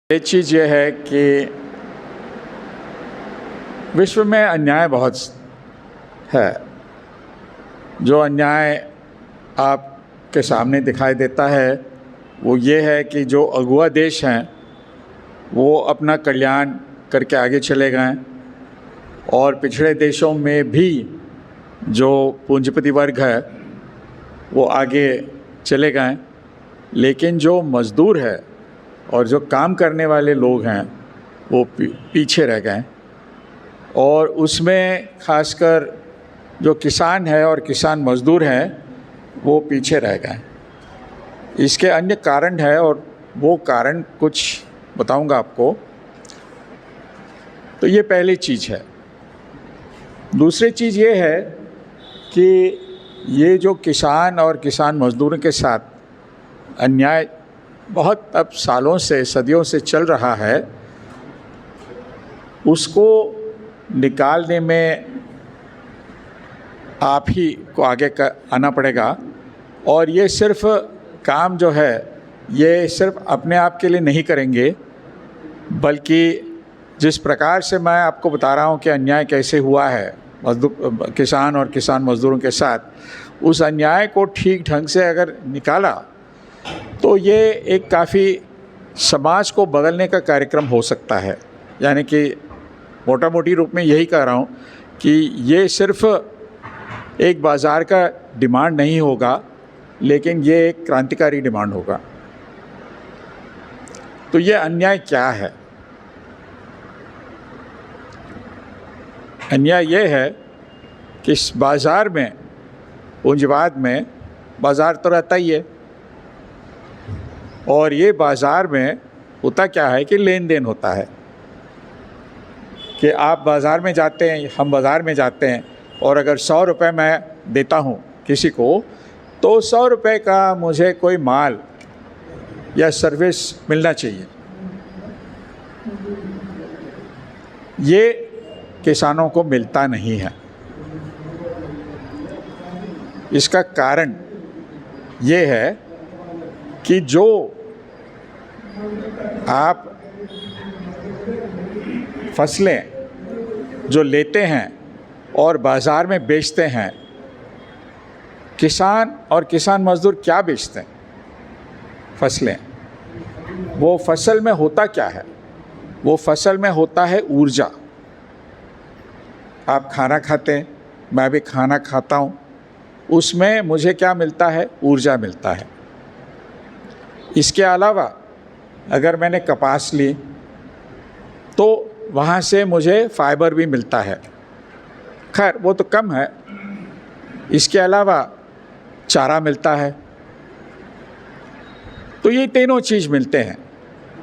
एक चीज़ ये है कि विश्व में अन्याय बहुत है। जो अन्याय आपके सामने दिखाई देता है वो ये है कि जो अगुआ देश हैं वो अपना कल्याण करके आगे चले गए और पिछड़े देशों में भी जो पूंजीपति वर्ग है वो आगे चले गए, लेकिन जो मज़दूर है और जो काम करने वाले लोग हैं वो पीछे रह गए। और उसमें खासकर जो किसान है और किसान मज़दूर हैं वो पीछे रह गए। इसके अन्य कारण है और वो कारण कुछ बताऊंगा आपको। तो ये पहली चीज़ है। दूसरी चीज़ ये है कि ये जो किसान और किसान मज़दूरों के साथ अन्याय बहुत अब सालों से सदियों से चल रहा है, उसको निकालने में आप ही को आगे आना पड़ेगा। और ये सिर्फ काम जो है ये सिर्फ अपने आप के लिए नहीं करेंगे, बल्कि जिस प्रकार से मैं आपको बता रहा हूँ कि अन्याय कैसे हुआ है किसान और किसान मज़दूरों के साथ, उस अन्याय को ठीक ढंग से अगर निकाला तो ये एक काफ़ी समाज को बदलने का कार्यक्रम हो सकता है। यानी कि मोटा मोटी रूप में यही कह रहा हूँ कि ये सिर्फ एक बाज़ार का डिमांड नहीं होगा, लेकिन ये एक क्रांतिकारी डिमांड होगा। तो ये अन्याय क्या है? अन्याय ये है कि इस बाज़ार में, पूंजीवाद में, बाज़ार तो रहता ही है और ये बाज़ार में होता क्या है कि लेन देन होता है कि आप बाज़ार में जाते हैं, हम बाज़ार में जाते हैं और अगर 100 रुपये मैं देता हूँ किसी को तो 100 रुपये का मुझे कोई माल या सर्विस मिलना चाहिए। ये किसानों को मिलता नहीं है। इसका कारण ये है कि जो आप फसलें जो लेते हैं और बाज़ार में बेचते हैं, किसान और किसान मज़दूर क्या बेचते हैं? फसलें। वो फसल में होता क्या है? वो फसल में होता है ऊर्जा। आप खाना खाते हैं, मैं भी खाना खाता हूँ, उसमें मुझे क्या मिलता है? ऊर्जा मिलता है। इसके अलावा अगर मैंने कपास ली तो वहाँ से मुझे फाइबर भी मिलता है, खैर वो तो कम है। इसके अलावा चारा मिलता है। तो ये तीनों चीज़ मिलते हैं।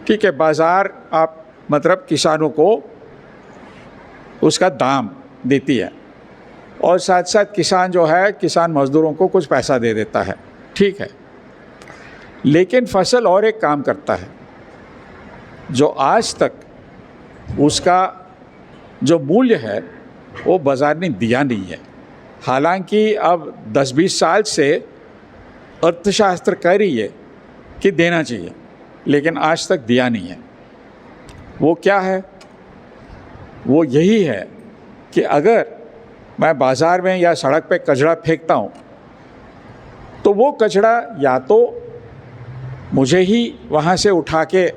ठीक है, बाज़ार आप मतलब किसानों को उसका दाम देती है और साथ साथ किसान जो है किसान मज़दूरों को कुछ पैसा दे देता है, ठीक है। लेकिन फसल और एक काम करता है जो आज तक उसका जो मूल्य है वो बाज़ार ने दिया नहीं है। हालांकि अब 10-20 साल से अर्थशास्त्र कह रही है कि देना चाहिए, लेकिन आज तक दिया नहीं है। वो क्या है? वो यही है कि अगर मैं बाज़ार में या सड़क पे कचरा फेंकता हूँ तो वो कचरा या तो मुझे ही वहाँ से उठा के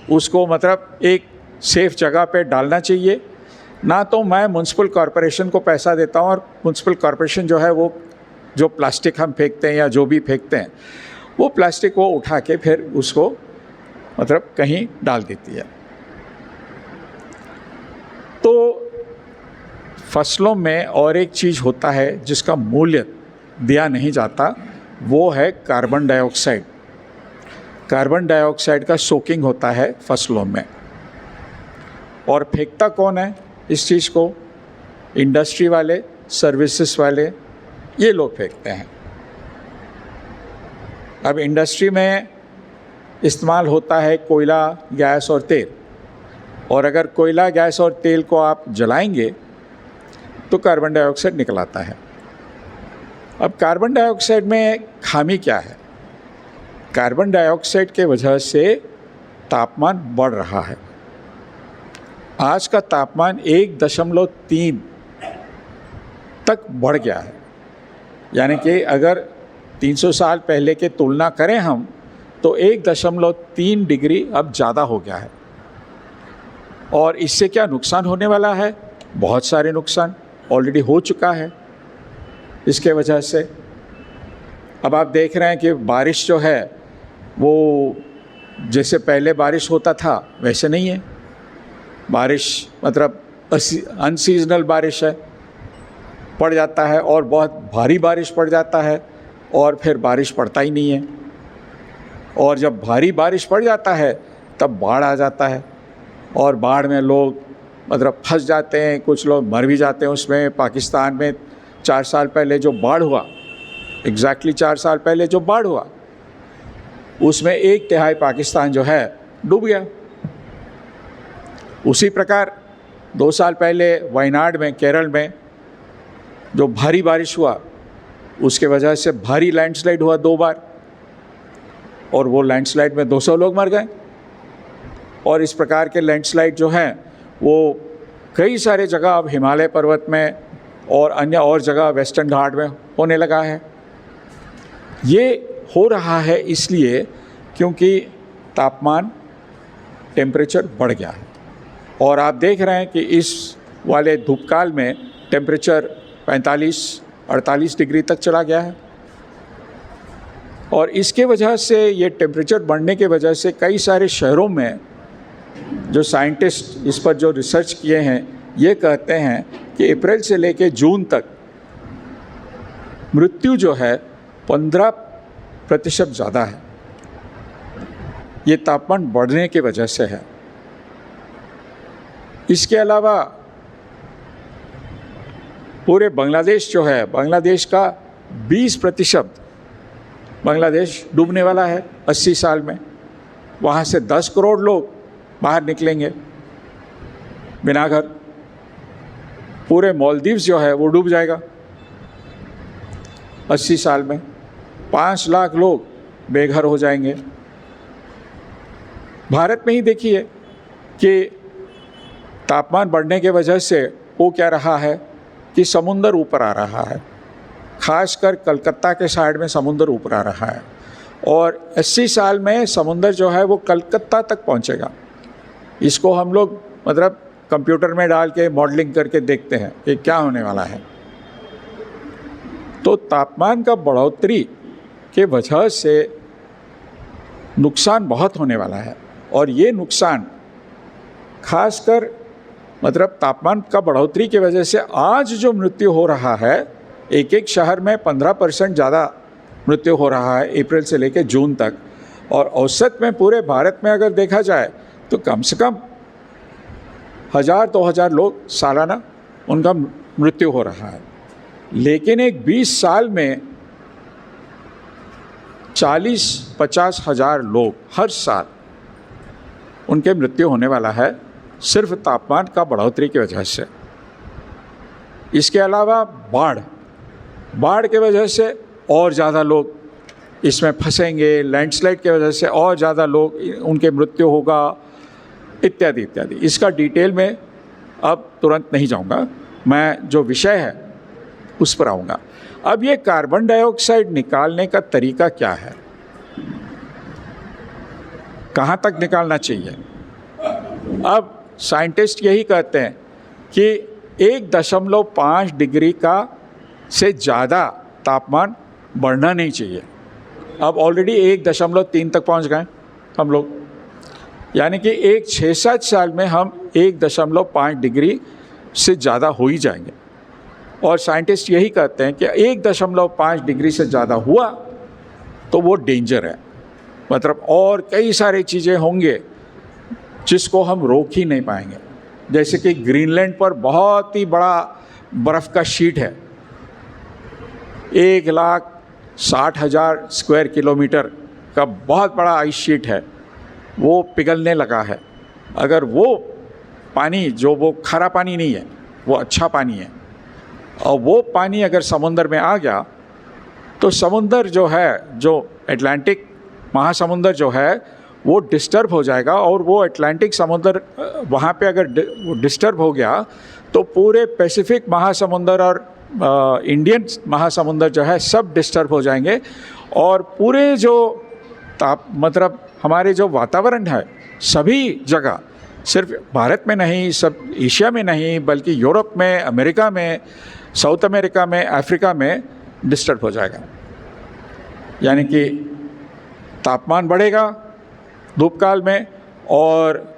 उसको मतलब एक सेफ़ जगह पे डालना चाहिए, ना तो मैं म्युनिसिपल कॉरपोरेशन को पैसा देता हूँ और म्युनिसिपल कॉरपोरेशन जो है वो जो प्लास्टिक हम फेंकते हैं या जो भी फेंकते हैं वो प्लास्टिक वो उठा के फिर उसको मतलब कहीं डाल देती है। तो फसलों में और एक चीज़ होता है जिसका मूल्य दिया नहीं जाता, वो है कार्बन डाइऑक्साइड। कार्बन डाइऑक्साइड का सोकिंग होता है फसलों में, और फेंकता कौन है इस चीज़ को? इंडस्ट्री वाले, सर्विसेज वाले, ये लोग फेंकते हैं। अब इंडस्ट्री में इस्तेमाल होता है कोयला, गैस और तेल, और अगर कोयला, गैस और तेल को आप जलाएंगे तो कार्बन डाइऑक्साइड निकल आता है। अब कार्बन डाइऑक्साइड में खामी क्या है? कार्बन डाइऑक्साइड के वजह से तापमान बढ़ रहा है। आज का तापमान 1.3 तक बढ़ गया है। यानी कि अगर 300 साल पहले के तुलना करें हम, तो 1.3 डिग्री अब ज़्यादा हो गया है। और इससे क्या नुकसान होने वाला है? बहुत सारे नुकसान ऑलरेडी हो चुका है इसके वजह से। अब आप देख रहे हैं कि बारिश जो है वो जैसे पहले बारिश होता था वैसे नहीं है। बारिश मतलब अनसीजनल बारिश है, पड़ जाता है और बहुत भारी बारिश पड़ जाता है और फिर बारिश पड़ता ही नहीं है। और जब भारी बारिश पड़ जाता है तब बाढ़ आ जाता है और बाढ़ में लोग मतलब फंस जाते हैं, कुछ लोग मर भी जाते हैं उसमें। पाकिस्तान में 4 साल पहले जो बाढ़ हुआ, एग्जैक्टली 4 साल पहले जो बाढ़ हुआ, उसमें 1/3 पाकिस्तान जो है डूब गया। उसी प्रकार 2 साल पहले वायनाड में, केरल में जो भारी बारिश हुआ, उसके वजह से भारी लैंडस्लाइड हुआ 2 बार और वो लैंडस्लाइड में 200 लोग मर गए। और इस प्रकार के लैंडस्लाइड जो हैं वो कई सारे जगह अब हिमालय पर्वत में और अन्य और जगह वेस्टर्न घाट में होने लगा है। ये हो रहा है इसलिए क्योंकि तापमान, टेम्परेचर बढ़ गया है। और आप देख रहे हैं कि इस वाले धूपकाल में टेम्परेचर 45-48 डिग्री तक चला गया है। और इसके वजह से, ये टेम्परेचर बढ़ने के वजह से कई सारे शहरों में जो साइंटिस्ट इस पर जो रिसर्च किए हैं, ये कहते हैं कि अप्रैल से लेकर जून तक मृत्यु जो है 15% ज़्यादा है। ये तापमान बढ़ने की वजह से है। इसके अलावा पूरे बांग्लादेश जो है, बांग्लादेश का 20% बांग्लादेश डूबने वाला है 80 साल में। वहाँ से 10 करोड़ लोग बाहर निकलेंगे बिना घर। पूरे मालदीव्स जो है वो डूब जाएगा 80 साल में। 5 लाख लोग बेघर हो जाएंगे। भारत में ही देखिए कि तापमान बढ़ने के वजह से वो क्या रहा है कि समुंदर ऊपर आ रहा है। खासकर कलकत्ता के साइड में समुंदर ऊपर आ रहा है और 80 साल में समुंदर जो है वो कलकत्ता तक पहुंचेगा। इसको हम लोग मतलब कंप्यूटर में डाल के मॉडलिंग करके देखते हैं कि क्या होने वाला है। तो तापमान का बढ़ोतरी के वजह से नुकसान बहुत होने वाला है। और ये नुकसान खासकर मतलब तापमान का बढ़ोतरी की वजह से आज जो मृत्यु हो रहा है, एक शहर में 15% ज़्यादा मृत्यु हो रहा है अप्रैल से लेकर जून तक। और औसत में पूरे भारत में अगर देखा जाए तो कम से कम 1000-2000 लोग सालाना उनका मृत्यु हो रहा है। लेकिन एक 20 साल में 40-50 हज़ार लोग हर साल उनके मृत्यु होने वाला है सिर्फ तापमान का बढ़ोतरी की वजह से। इसके अलावा बाढ़ के वजह से और ज़्यादा लोग इसमें फंसेंगे, लैंडस्लाइड के वजह से और ज़्यादा लोग उनके मृत्यु होगा, इत्यादि इत्यादि। इसका डिटेल में अब तुरंत नहीं जाऊंगा, मैं जो विषय है उस पर आऊँगा। अब ये कार्बन डाइऑक्साइड निकालने का तरीका क्या है, कहाँ तक निकालना चाहिए? अब साइंटिस्ट यही कहते हैं कि 1.5 डिग्री का से ज़्यादा तापमान बढ़ना नहीं चाहिए। अब ऑलरेडी 1.3 तक पहुंच गए हम लोग, यानी कि एक 6-7 साल में हम 1.5 डिग्री से ज़्यादा हो ही जाएंगे। और साइंटिस्ट यही कहते हैं कि 1.5 डिग्री से ज़्यादा हुआ तो वो डेंजर है, मतलब और कई सारी चीज़ें होंगे जिसको हम रोक ही नहीं पाएंगे। जैसे कि ग्रीनलैंड पर बहुत ही बड़ा बर्फ़ का शीट है, 1,60,000 स्क्वायर किलोमीटर का बहुत बड़ा आइस शीट है, वो पिघलने लगा है। अगर वो पानी जो वो खारा पानी नहीं है, वो अच्छा पानी है, और वो पानी अगर समुंदर में आ गया तो समुंदर जो है, जो अटलांटिक महासमुंदर जो है, वो डिस्टर्ब हो जाएगा और वो अटलांटिक समुद्र वहाँ पे अगर डिस्टर्ब हो गया तो पूरे पैसिफिक महासमुंदर और इंडियन महासमुंदर जो है सब डिस्टर्ब हो जाएंगे और पूरे जो मतलब हमारे जो वातावरण है सभी जगह, सिर्फ भारत में नहीं, सब एशिया में नहीं, बल्कि यूरोप में, अमेरिका में, साउथ अमेरिका में, अफ्रीका में डिस्टर्ब हो जाएगा। यानी कि तापमान बढ़ेगा धूप काल में और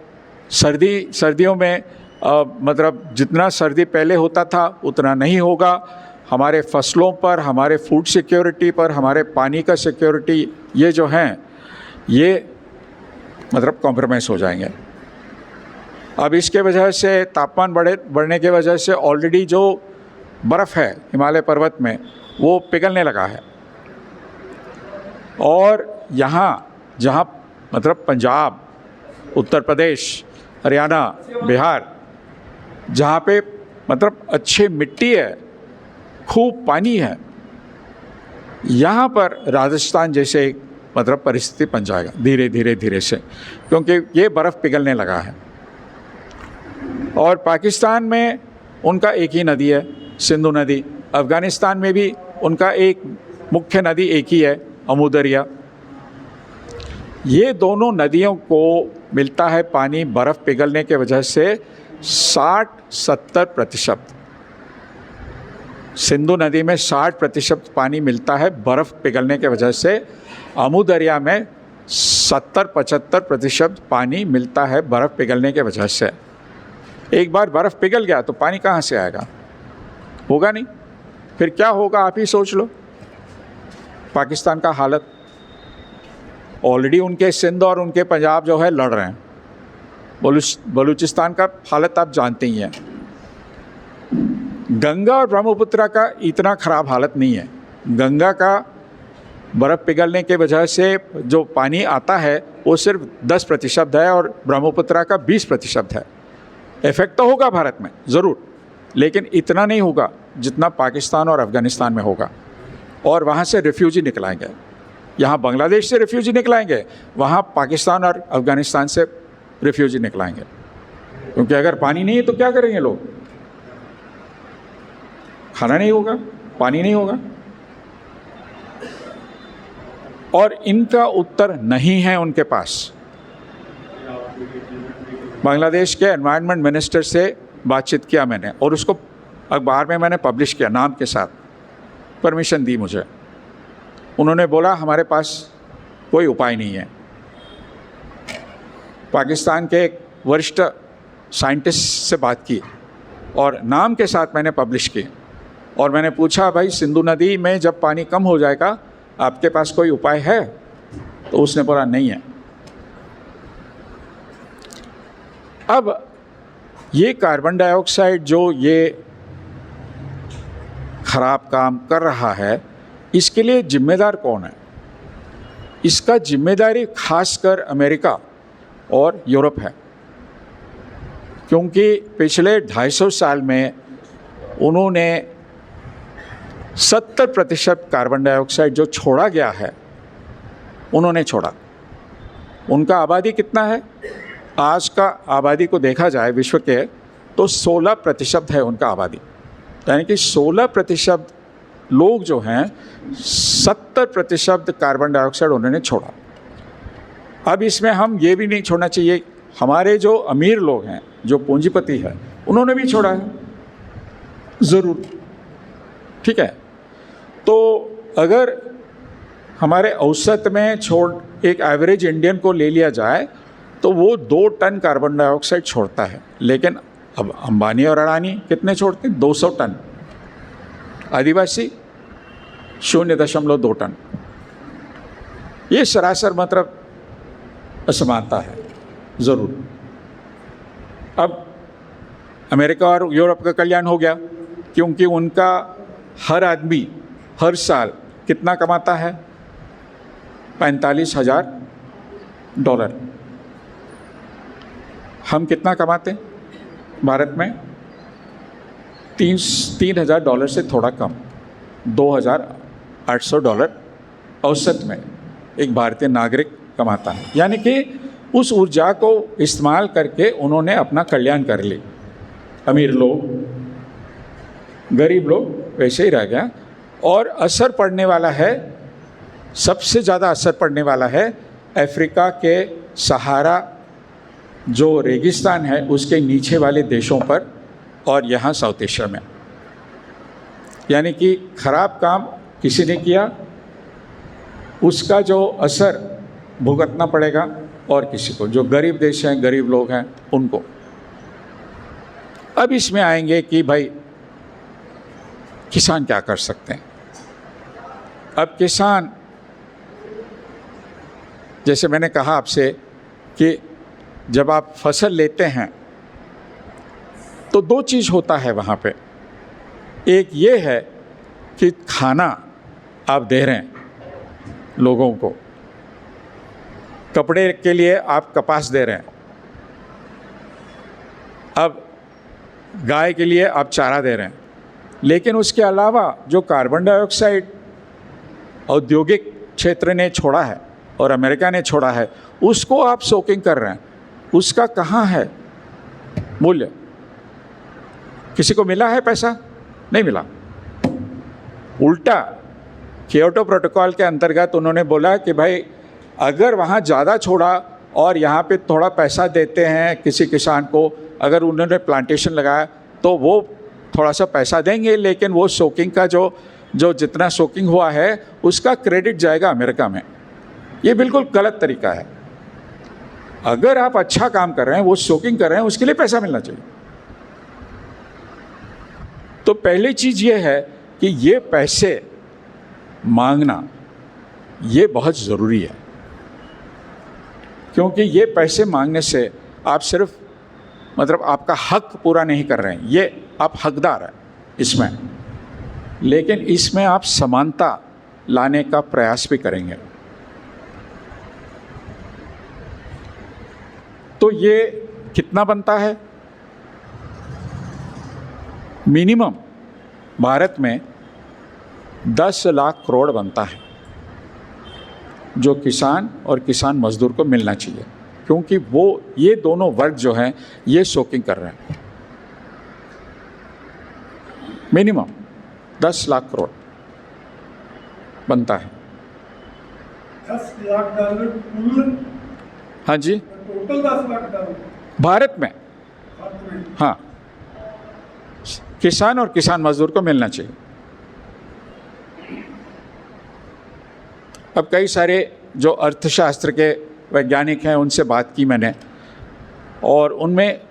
सर्दियों में मतलब जितना सर्दी पहले होता था उतना नहीं होगा। हमारे फसलों पर, हमारे फूड सिक्योरिटी पर, हमारे पानी का सिक्योरिटी, ये जो हैं ये मतलब कॉम्प्रोमाइज़ हो जाएंगे। अब इसके वजह से तापमान बढ़ने के वजह से ऑलरेडी जो बर्फ़ है हिमालय पर्वत में वो पिघलने लगा है और यहाँ जहाँ मतलब पंजाब, उत्तर प्रदेश, हरियाणा, बिहार, जहाँ पे मतलब अच्छी मिट्टी है, खूब पानी है, यहाँ पर राजस्थान जैसे मतलब परिस्थिति बन जाएगा धीरे से, क्योंकि ये बर्फ़ पिघलने लगा है। और पाकिस्तान में उनका एक ही नदी है, सिंधु नदी। अफ़गानिस्तान में भी उनका एक मुख्य नदी एक ही है, अमू दरिया। ये दोनों नदियों को मिलता है पानी बर्फ़ पिघलने के वजह से 60-70%। सिंधु नदी में 60% पानी मिलता है बर्फ़ पिघलने के वजह से। अमू दरिया में 70-75% पानी मिलता है बर्फ़ पिघलने के वजह से। एक बार बर्फ़ पिघल गया तो पानी कहाँ से आएगा? होगा नहीं। फिर क्या होगा आप ही सोच लो। पाकिस्तान का हालत ऑलरेडी, उनके सिंध और उनके पंजाब जो है लड़ रहे हैं। बलूचिस्तान का हालत आप जानते ही हैं। गंगा और ब्रह्मपुत्र का इतना ख़राब हालत नहीं है। गंगा का बर्फ़ पिघलने के वजह से जो पानी आता है वो सिर्फ 10% है और ब्रह्मपुत्र का 20% है। इफ़ेक्ट तो होगा भारत में ज़रूर, लेकिन इतना नहीं होगा जितना पाकिस्तान और अफ़गानिस्तान में होगा। और वहाँ से रिफ्यूजी निकलाएंगे, यहाँ बांग्लादेश से रिफ्यूजी निकलाएंगे, वहाँ पाकिस्तान और अफ़गानिस्तान से रिफ्यूजी निकलाएंगे। क्योंकि अगर पानी नहीं है तो क्या करेंगे लोग? खाना नहीं होगा, पानी नहीं होगा। और इनका उत्तर नहीं है उनके पास। बांग्लादेश के एनवायरनमेंट मिनिस्टर से बातचीत किया मैंने और उसको अखबार में मैंने पब्लिश किया नाम के साथ, परमिशन दी मुझे। उन्होंने बोला हमारे पास कोई उपाय नहीं है। पाकिस्तान के एक वरिष्ठ साइंटिस्ट से बात की और नाम के साथ मैंने पब्लिश की और मैंने पूछा भाई सिंधु नदी में जब पानी कम हो जाएगा आपके पास कोई उपाय है? तो उसने बोला नहीं है। अब ये कार्बन डाइऑक्साइड जो ये ख़राब काम कर रहा है, इसके लिए जिम्मेदार कौन है? इसका जिम्मेदारी खासकर अमेरिका और यूरोप है, क्योंकि पिछले 250 साल में उन्होंने 70% कार्बन डाइऑक्साइड जो छोड़ा गया है उन्होंने छोड़ा। उनका आबादी कितना है? आज का आबादी को देखा जाए विश्व के तो 16% है उनका आबादी। यानी कि 16% लोग जो हैं 70% कार्बन डाइऑक्साइड उन्होंने छोड़ा। अब इसमें हम ये भी नहीं छोड़ना चाहिए, हमारे जो अमीर लोग हैं, जो पूंजीपति हैं, उन्होंने भी छोड़ा है ज़रूर, ठीक है। तो अगर हमारे औसत में एक एवरेज इंडियन को ले लिया जाए तो वो 2 टन कार्बन डाइऑक्साइड छोड़ता है, लेकिन अब अंबानी और अडानी कितने छोड़ते हैं? 200 टन। आदिवासी 0.2 टन। ये सरासर मतलब असमानता है ज़रूर। अब अमेरिका और यूरोप का कल्याण हो गया, क्योंकि उनका हर आदमी हर साल कितना कमाता है? $45,000। हम कितना कमाते हैं भारत में? $3,000 से थोड़ा कम, $2,800 औसत में एक भारतीय नागरिक कमाता है, यानी कि उस ऊर्जा को इस्तेमाल करके उन्होंने अपना कल्याण कर ली। अमीर लोग, गरीब लोग वैसे ही रह गया। और असर पड़ने वाला है, सबसे ज़्यादा असर पड़ने वाला है अफ्रीका के सहारा जो रेगिस्तान है उसके नीचे वाले देशों पर और यहाँ साउथ एशिया में। यानी कि खराब काम किसी ने किया, उसका जो असर भुगतना पड़ेगा और किसी को, जो गरीब देश हैं, गरीब लोग हैं, उनको। अब इसमें आएंगे कि भाई किसान क्या कर सकते हैं। अब किसान, जैसे मैंने कहा आपसे कि जब आप फसल लेते हैं तो दो चीज़ होता है वहाँ पे। एक ये है कि खाना आप दे रहे हैं लोगों को, कपड़े के लिए आप कपास दे रहे हैं, अब गाय के लिए आप चारा दे रहे हैं, लेकिन उसके अलावा जो कार्बन डाइऑक्साइड औद्योगिक क्षेत्र ने छोड़ा है और अमेरिका ने छोड़ा है, उसको आप सोकिंग कर रहे हैं। उसका कहाँ है मूल्य? किसी को मिला है पैसा? नहीं मिला। उल्टा कियोटो प्रोटोकॉल के अंतर्गत उन्होंने बोला कि भाई अगर वहाँ ज़्यादा छोड़ा और यहाँ पे थोड़ा पैसा देते हैं किसी किसान को, अगर उन्होंने प्लांटेशन लगाया तो वो थोड़ा सा पैसा देंगे, लेकिन वो सोकिंग का जो जितना सोकिंग हुआ है उसका क्रेडिट जाएगा अमेरिका में। ये बिल्कुल गलत तरीका है। अगर आप अच्छा काम कर रहे हैं, वो सोकिंग कर रहे हैं, उसके लिए पैसा मिलना चाहिए। तो पहली चीज़ ये है कि ये पैसे मांगना ये बहुत ज़रूरी है, क्योंकि ये पैसे मांगने से आप सिर्फ मतलब आपका हक पूरा नहीं कर रहे हैं, ये आप हकदार हैं इसमें, लेकिन इसमें आप समानता लाने का प्रयास भी करेंगे। तो ये कितना बनता है? मिनिमम भारत में 10 लाख करोड़ बनता है जो किसान और किसान मजदूर को मिलना चाहिए, क्योंकि वो ये दोनों वर्ग जो हैं ये सोकिंग कर रहे हैं। मिनिमम 10 लाख करोड़ बनता है। 10 लाख डॉलर कुल? हाँ जी, टोटल 10 लाख डॉलर भारत में। हाँ, किसान और किसान मजदूर को मिलना चाहिए। अब कई सारे जो अर्थशास्त्र के वैज्ञानिक हैं उनसे बात की मैंने, और उनमें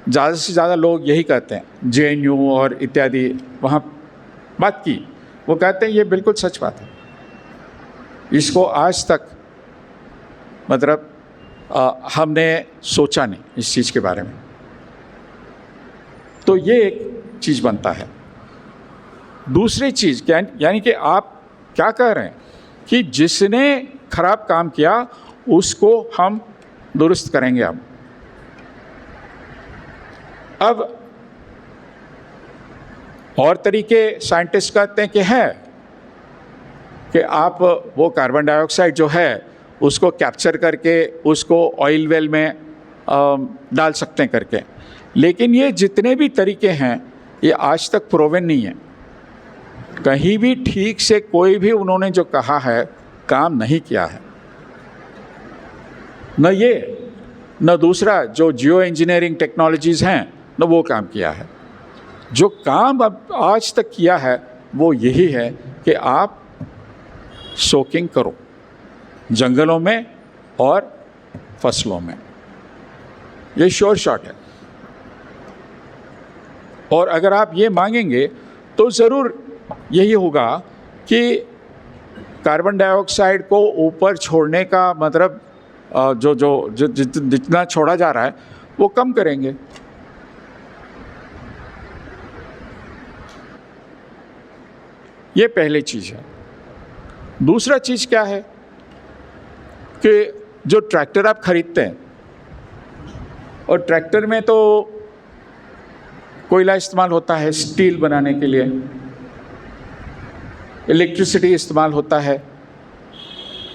ज़्यादा से ज़्यादा लोग यही कहते हैं, JNU और इत्यादि वहाँ बात की, वो कहते हैं ये बिल्कुल सच बात है। इसको आज तक मतलब हमने सोचा नहीं इस चीज़ के बारे में। तो ये एक चीज़ बनता है। दूसरी चीज़ क्या, यानी कि आप क्या कह रहे हैं कि जिसने खराब काम किया उसको हम दुरुस्त करेंगे। अब और तरीके साइंटिस्ट कहते हैं कि है कि आप वो कार्बन डाइऑक्साइड जो है उसको कैप्चर करके उसको ऑयल वेल में डाल सकते हैं करके, लेकिन ये जितने भी तरीके हैं ये आज तक प्रूवन नहीं है। कहीं भी ठीक से कोई भी उन्होंने जो कहा है काम नहीं किया है। न ये न दूसरा जो जियो इंजीनियरिंग टेक्नोलॉजीज़ हैं न वो काम किया है। जो काम अब आज तक किया है वो यही है कि आप सोकिंग करो जंगलों में और फसलों में। ये श्योर शॉट है। और अगर आप ये मांगेंगे तो ज़रूर यही होगा कि कार्बन डाइऑक्साइड को ऊपर छोड़ने का मतलब जितना छोड़ा जा रहा है वो कम करेंगे। ये पहली चीज़ है। दूसरा चीज़ क्या है कि जो ट्रैक्टर आप खरीदते हैं, और ट्रैक्टर में तो कोयला इस्तेमाल होता है स्टील बनाने के लिए, इलेक्ट्रिसिटी इस्तेमाल होता है,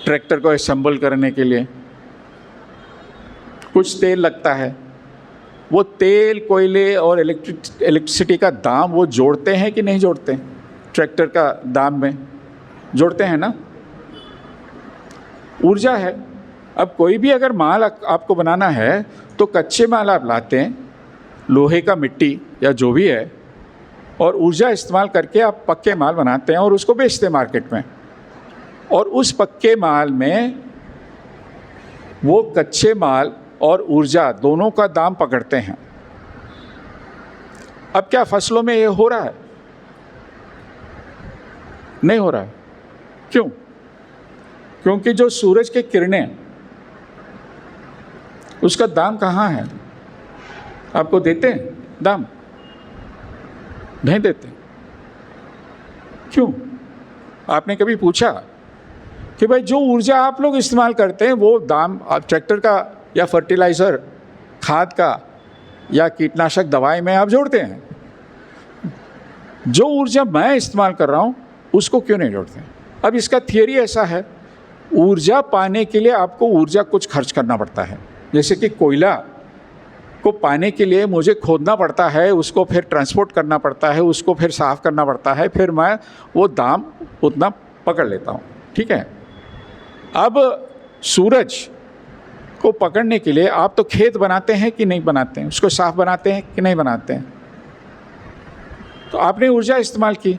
ट्रैक्टर को असेंबल करने के लिए कुछ तेल लगता है। वो तेल, कोयले और इलेक्ट्रिसिटी का दाम वो जोड़ते हैं कि नहीं जोड़ते हैं? ट्रैक्टर का दाम में जोड़ते हैं ना। ऊर्जा है। अब कोई भी अगर माल आपको बनाना है तो कच्चे माल आप लाते हैं, लोहे का, मिट्टी या जो भी है, और ऊर्जा इस्तेमाल करके आप पक्के माल बनाते हैं और उसको बेचते हैं मार्केट में। और उस पक्के माल में वो कच्चे माल और ऊर्जा दोनों का दाम पकड़ते हैं। अब क्या फसलों में ये हो रहा है? नहीं हो रहा है। क्यों? क्योंकि जो सूरज की किरणें, उसका दाम कहाँ है? आपको देते हैं दाम? नहीं देते। क्यों? आपने कभी पूछा कि भाई जो ऊर्जा आप लोग इस्तेमाल करते हैं वो दाम आप ट्रैक्टर का या फर्टिलाइज़र, खाद का या कीटनाशक दवाई में आप जोड़ते हैं? जो ऊर्जा मैं इस्तेमाल कर रहा हूँ उसको क्यों नहीं जोड़ते? अब इसका थियरी ऐसा है, ऊर्जा पाने के लिए आपको ऊर्जा कुछ खर्च करना पड़ता है। जैसे कि कोयला को पाने के लिए मुझे खोदना पड़ता है, उसको फिर ट्रांसपोर्ट करना पड़ता है, उसको फिर साफ़ करना पड़ता है, फिर मैं वो दाम उतना पकड़ लेता हूँ। ठीक है। अब सूरज को पकड़ने के लिए आप तो खेत बनाते हैं कि नहीं बनाते हैं? उसको साफ बनाते हैं कि नहीं बनाते हैं? तो आपने ऊर्जा इस्तेमाल की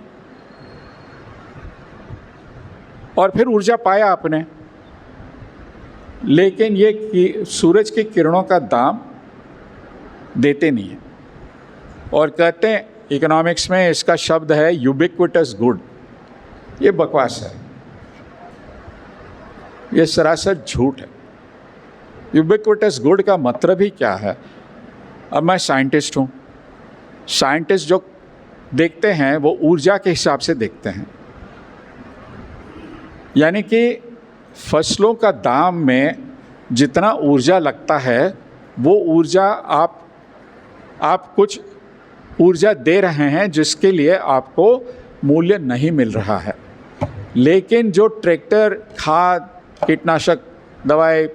और फिर ऊर्जा पाया आपने, लेकिन ये सूरज की किरणों का दाम देते नहीं है। और कहते हैं, इकोनॉमिक्स में इसका शब्द है यूबिक्विटस गुड। ये बकवास है, ये सरासर झूठ है। यूबिक्विटस गुड का मतलब ही क्या है? अब मैं साइंटिस्ट हूँ। साइंटिस्ट जो देखते हैं वो ऊर्जा के हिसाब से देखते हैं, यानी कि फसलों का दाम में जितना ऊर्जा लगता है वो ऊर्जा आप कुछ ऊर्जा दे रहे हैं जिसके लिए आपको मूल्य नहीं मिल रहा है। लेकिन जो ट्रैक्टर, खाद, कीटनाशक दवाई,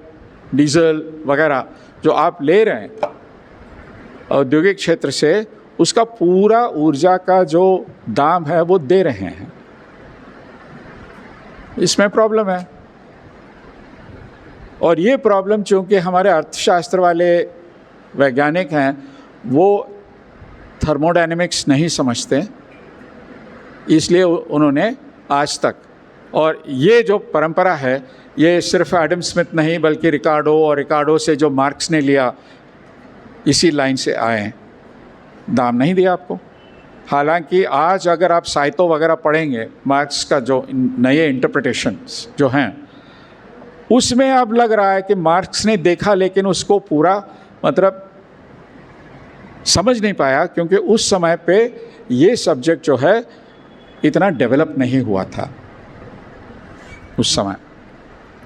डीजल वगैरह जो आप ले रहे हैं औद्योगिक क्षेत्र से, उसका पूरा ऊर्जा का जो दाम है वो दे रहे हैं। इसमें प्रॉब्लम है। और ये प्रॉब्लम चूँकि हमारे अर्थशास्त्र वाले वैज्ञानिक हैं वो थर्मोडायनेमिक्स नहीं समझते, इसलिए उन्होंने आज तक, और ये जो परंपरा है ये सिर्फ एडम स्मिथ नहीं बल्कि रिकार्डो से जो मार्क्स ने लिया, इसी लाइन से आए हैं, दाम नहीं दिया आपको। हालांकि आज अगर आप साहित्य वगैरह पढ़ेंगे, मार्क्स का जो नए इंटरप्रिटेशंस जो हैं उसमें अब लग रहा है कि मार्क्स ने देखा लेकिन उसको पूरा मतलब समझ नहीं पाया, क्योंकि उस समय पे ये सब्जेक्ट जो है इतना डेवलप नहीं हुआ था उस समय।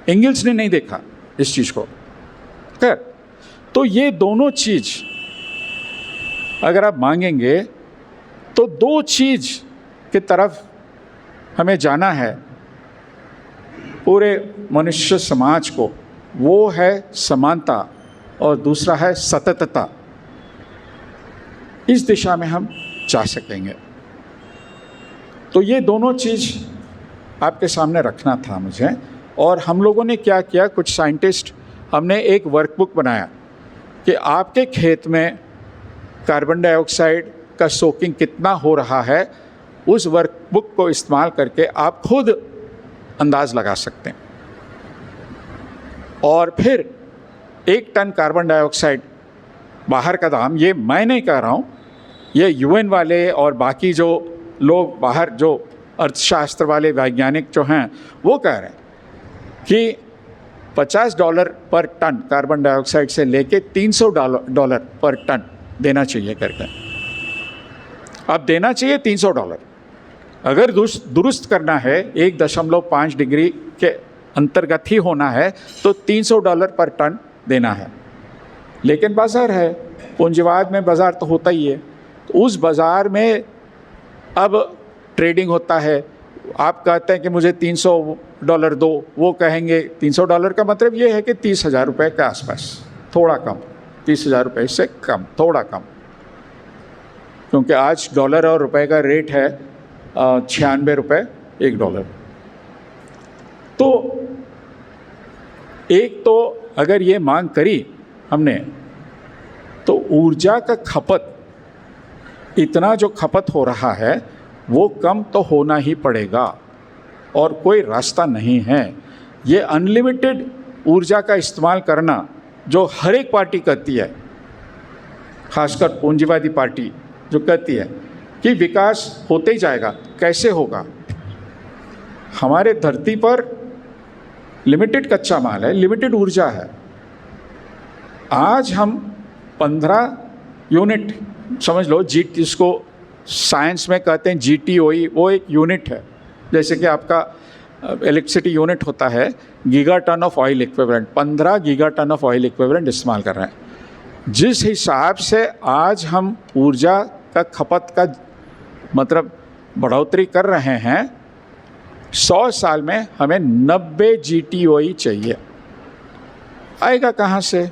एंगल्स ने नहीं देखा इस चीज़ को। खैर, तो ये दोनों चीज़ अगर आप मांगेंगे तो दो चीज़ की तरफ हमें जाना है पूरे मनुष्य समाज को। वो है समानता और दूसरा है सततता। इस दिशा में हम जा सकेंगे। तो ये दोनों चीज़ आपके सामने रखना था मुझे। और हम लोगों ने क्या किया, कुछ साइंटिस्ट, हमने एक वर्कबुक बनाया कि आपके खेत में कार्बन डाइऑक्साइड का सोकिंग कितना हो रहा है। उस वर्कबुक को इस्तेमाल करके आप खुद अंदाज़ लगा सकते हैं। और फिर 1 टन कार्बन डाइऑक्साइड बाहर का दाम, ये मैं नहीं कह रहा हूँ, ये यूएन वाले और बाकी जो लोग बाहर जो अर्थशास्त्र वाले वैज्ञानिक जो हैं वो कह रहे हैं कि $50 पर टन कार्बन डाइऑक्साइड से लेके $300 पर टन देना चाहिए करके। अब देना चाहिए $300। अगर दुरुस्त करना है 1.5 डिग्री के अंतर्गत ही होना है तो $300 पर टन देना है। लेकिन बाज़ार है, पूंजीवाद में बाज़ार तो होता ही है। तो उस बाज़ार में अब ट्रेडिंग होता है, आप कहते हैं कि मुझे $300 दो, वो कहेंगे $300 का मतलब ये है कि 30,000 रुपये के आसपास, थोड़ा कम, 30,000 रुपये से कम, थोड़ा कम, क्योंकि आज डॉलर और रुपए का रेट है 96 रुपये $1। तो एक तो अगर ये मांग करी हमने, तो ऊर्जा का खपत, इतना जो खपत हो रहा है वो कम तो होना ही पड़ेगा और कोई रास्ता नहीं है। ये अनलिमिटेड ऊर्जा का इस्तेमाल करना जो हर एक पार्टी करती है, खासकर पूंजीवादी पार्टी जो कहती है कि विकास होते ही जाएगा, कैसे होगा? हमारे धरती पर लिमिटेड कच्चा माल है, लिमिटेड ऊर्जा है। आज हम 15 यूनिट समझ लो, जिसको साइंस में कहते हैं GTOE, वो एक यूनिट है। जैसे कि आपका इलेक्ट्रिसिटी यूनिट होता है giga ton of oil equivalent, 15 giga ton of oil equivalent इस्तेमाल कर रहे हैं। जिस हिसाब से आज हम ऊर्जा का खपत का मतलब बढ़ोतरी कर रहे हैं, 100 साल में हमें 90 GTOE चाहिए। आएगा कहाँ से?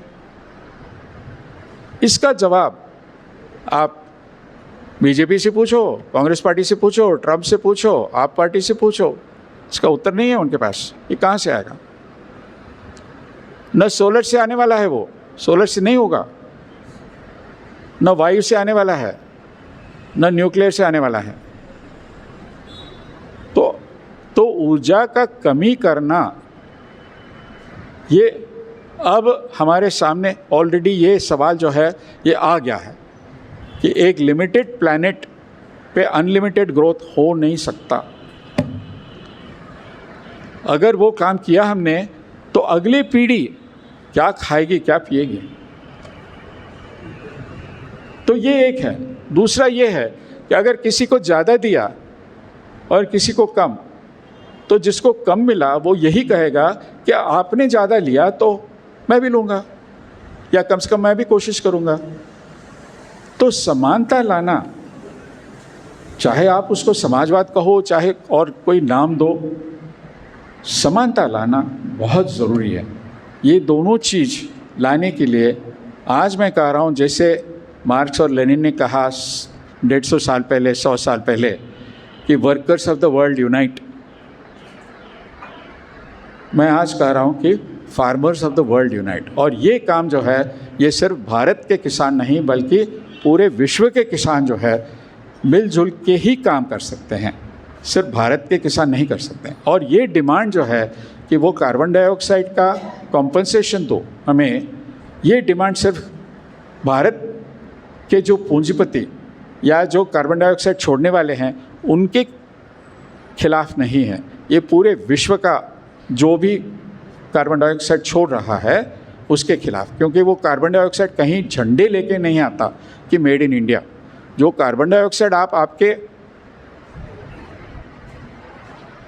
इसका जवाब आप बीजेपी से पूछो, कांग्रेस पार्टी से पूछो, ट्रम्प से पूछो, आप पार्टी से पूछो, इसका उत्तर नहीं है उनके पास। ये कहाँ से आएगा? न सोलर से आने वाला है, वो सोलर से नहीं होगा, न वायु से आने वाला है, न न्यूक्लियर से आने वाला है। तो ऊर्जा का कमी करना, ये अब हमारे सामने ऑलरेडी ये सवाल जो है ये आ गया है कि एक लिमिटेड प्लैनेट पे अनलिमिटेड ग्रोथ हो नहीं सकता। अगर वो काम किया हमने, तो अगली पीढ़ी क्या खाएगी, क्या पिएगी? तो ये एक है। दूसरा ये है कि अगर किसी को ज़्यादा दिया और किसी को कम, तो जिसको कम मिला वो यही कहेगा कि आपने ज़्यादा लिया तो मैं भी लूँगा, या कम से कम मैं भी कोशिश करूँगा। तो समानता लाना, चाहे आप उसको समाजवाद कहो, चाहे और कोई नाम दो, समानता लाना बहुत ज़रूरी है। ये दोनों चीज़ लाने के लिए आज मैं कह रहा हूँ, जैसे मार्क्स और लेनिन ने कहा 150 साल पहले, 100 साल पहले, कि workers of the world unite. मैं आज कह रहा हूँ कि farmers of the world unite. और ये काम जो है, ये सिर्फ भारत के किसान नहीं बल्कि पूरे विश्व के किसान जो है मिलजुल के ही काम कर सकते हैं, सिर्फ भारत के किसान नहीं कर सकते हैं। और ये डिमांड जो है कि वो कार्बन डाइऑक्साइड का कॉम्पनसेशन दो हमें, ये डिमांड सिर्फ भारत के जो पूंजीपति या जो कार्बन डाइऑक्साइड छोड़ने वाले हैं उनके खिलाफ नहीं है, ये पूरे विश्व का जो भी कार्बन डाइऑक्साइड छोड़ रहा है उसके खिलाफ। क्योंकि वो कार्बन डाइऑक्साइड कहीं झंडे लेके नहीं आता कि मेड इन इंडिया। जो कार्बन डाइऑक्साइड आप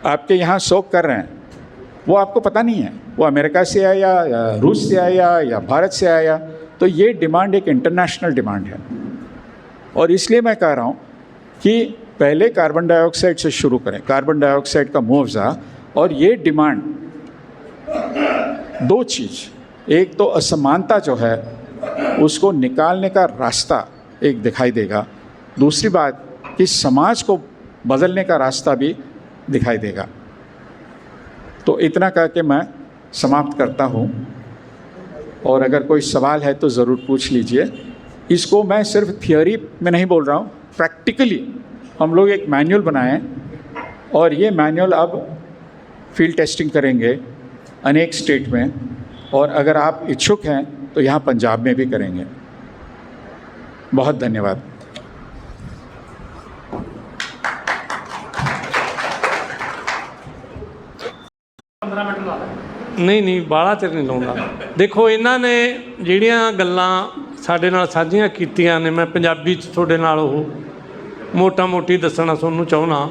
आपके यहाँ सोख कर रहे हैं, वो आपको पता नहीं है वो अमेरिका से आया या रूस से आया या भारत से आया। तो ये डिमांड एक इंटरनेशनल डिमांड है। और इसलिए मैं कह रहा हूँ कि पहले कार्बन डाइऑक्साइड से शुरू करें, कार्बन डाइऑक्साइड का मुआवजा। और ये डिमांड, दो चीज़, एक तो असमानता जो है उसको निकालने का रास्ता एक दिखाई देगा, दूसरी बात कि समाज को बदलने का रास्ता भी दिखाई देगा। तो इतना कह के मैं समाप्त करता हूँ, और अगर कोई सवाल है तो ज़रूर पूछ लीजिए। इसको मैं सिर्फ थियोरी में नहीं बोल रहा हूँ, प्रैक्टिकली हम लोग एक मैनुअल बनाए, और ये मैनुअल अब फील्ड टेस्टिंग करेंगे अनेक स्टेट में, और अगर आप इच्छुक हैं तो यहाँ पंजाब में भी करेंगे। बहुत धन्यवाद। नहीं ਬਾਹਲਾ ਚਿਰ ਨਹੀਂ ਲਾਉਂਦਾ। ਦੇਖੋ, ਇਹਨਾਂ ਨੇ ਜਿਹੜੀਆਂ ਗੱਲਾਂ ਸਾਡੇ ਨਾਲ ਸਾਂਝੀਆਂ ਕੀਤੀਆਂ ਨੇ, ਮੈਂ ਪੰਜਾਬੀ 'ਚ ਤੁਹਾਡੇ ਨਾਲ ਉਹ ਮੋਟੀ ਦੱਸਣਾ ਤੁਹਾਨੂੰ ਚਾਹੁੰਦਾ।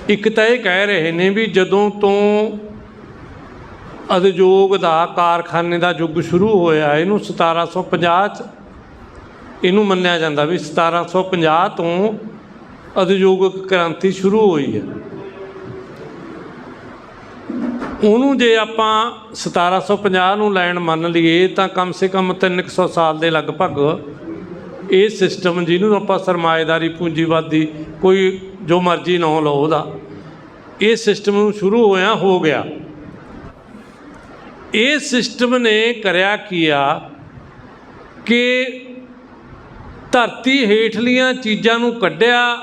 ਇੱਕ ਤਾਂ ਇਹ ਕਹਿ ਰਹੇ ਨੇ ਵੀ ਜਦੋਂ ਤੋਂ ਉਦਯੋਗ ਦਾ, ਕਾਰਖਾਨੇ ਦਾ ਯੁੱਗ ਸ਼ੁਰੂ ਹੋਇਆ, ਇਹਨੂੰ 1750 'ਚ ਇਹਨੂੰ ਮੰਨਿਆ ਜਾਂਦਾ ਵੀ 1750 ਤੋਂ ਉਦਯੋਗਿਕ ਕ੍ਰਾਂਤੀ ਸ਼ੁਰੂ ਹੋਈ ਹੈ। ਉਹਨੂੰ ਜੇ ਆਪਾਂ 1750 ਨੂੰ ਲਾਈਨ ਮੰਨ ਲਈਏ ਤਾਂ ਕਮ ਸੇ ਕਮ 300 ਸਾਲ ਦੇ ਲਗਭਗ ਇਹ ਸਿਸਟਮ, ਜਿਹਨੂੰ ਆਪਾਂ ਸਰਮਾਏਦਾਰੀ, ਪੂੰਜੀਵਾਦੀ, ਕੋਈ ਜੋ ਮਰਜ਼ੀ ਨਾਂ ਲਓ ਉਹਦਾ, ਇਹ ਸਿਸਟਮ ਨੂੰ ਸ਼ੁਰੂ ਹੋਇਆ ਹੋ ਗਿਆ। ਇਹ ਸਿਸਟਮ ਨੇ ਕਰਿਆ ਕੀ ਆ ਕਿ ਧਰਤੀ ਹੇਠਲੀਆਂ ਚੀਜ਼ਾਂ ਨੂੰ ਕੱਢਿਆ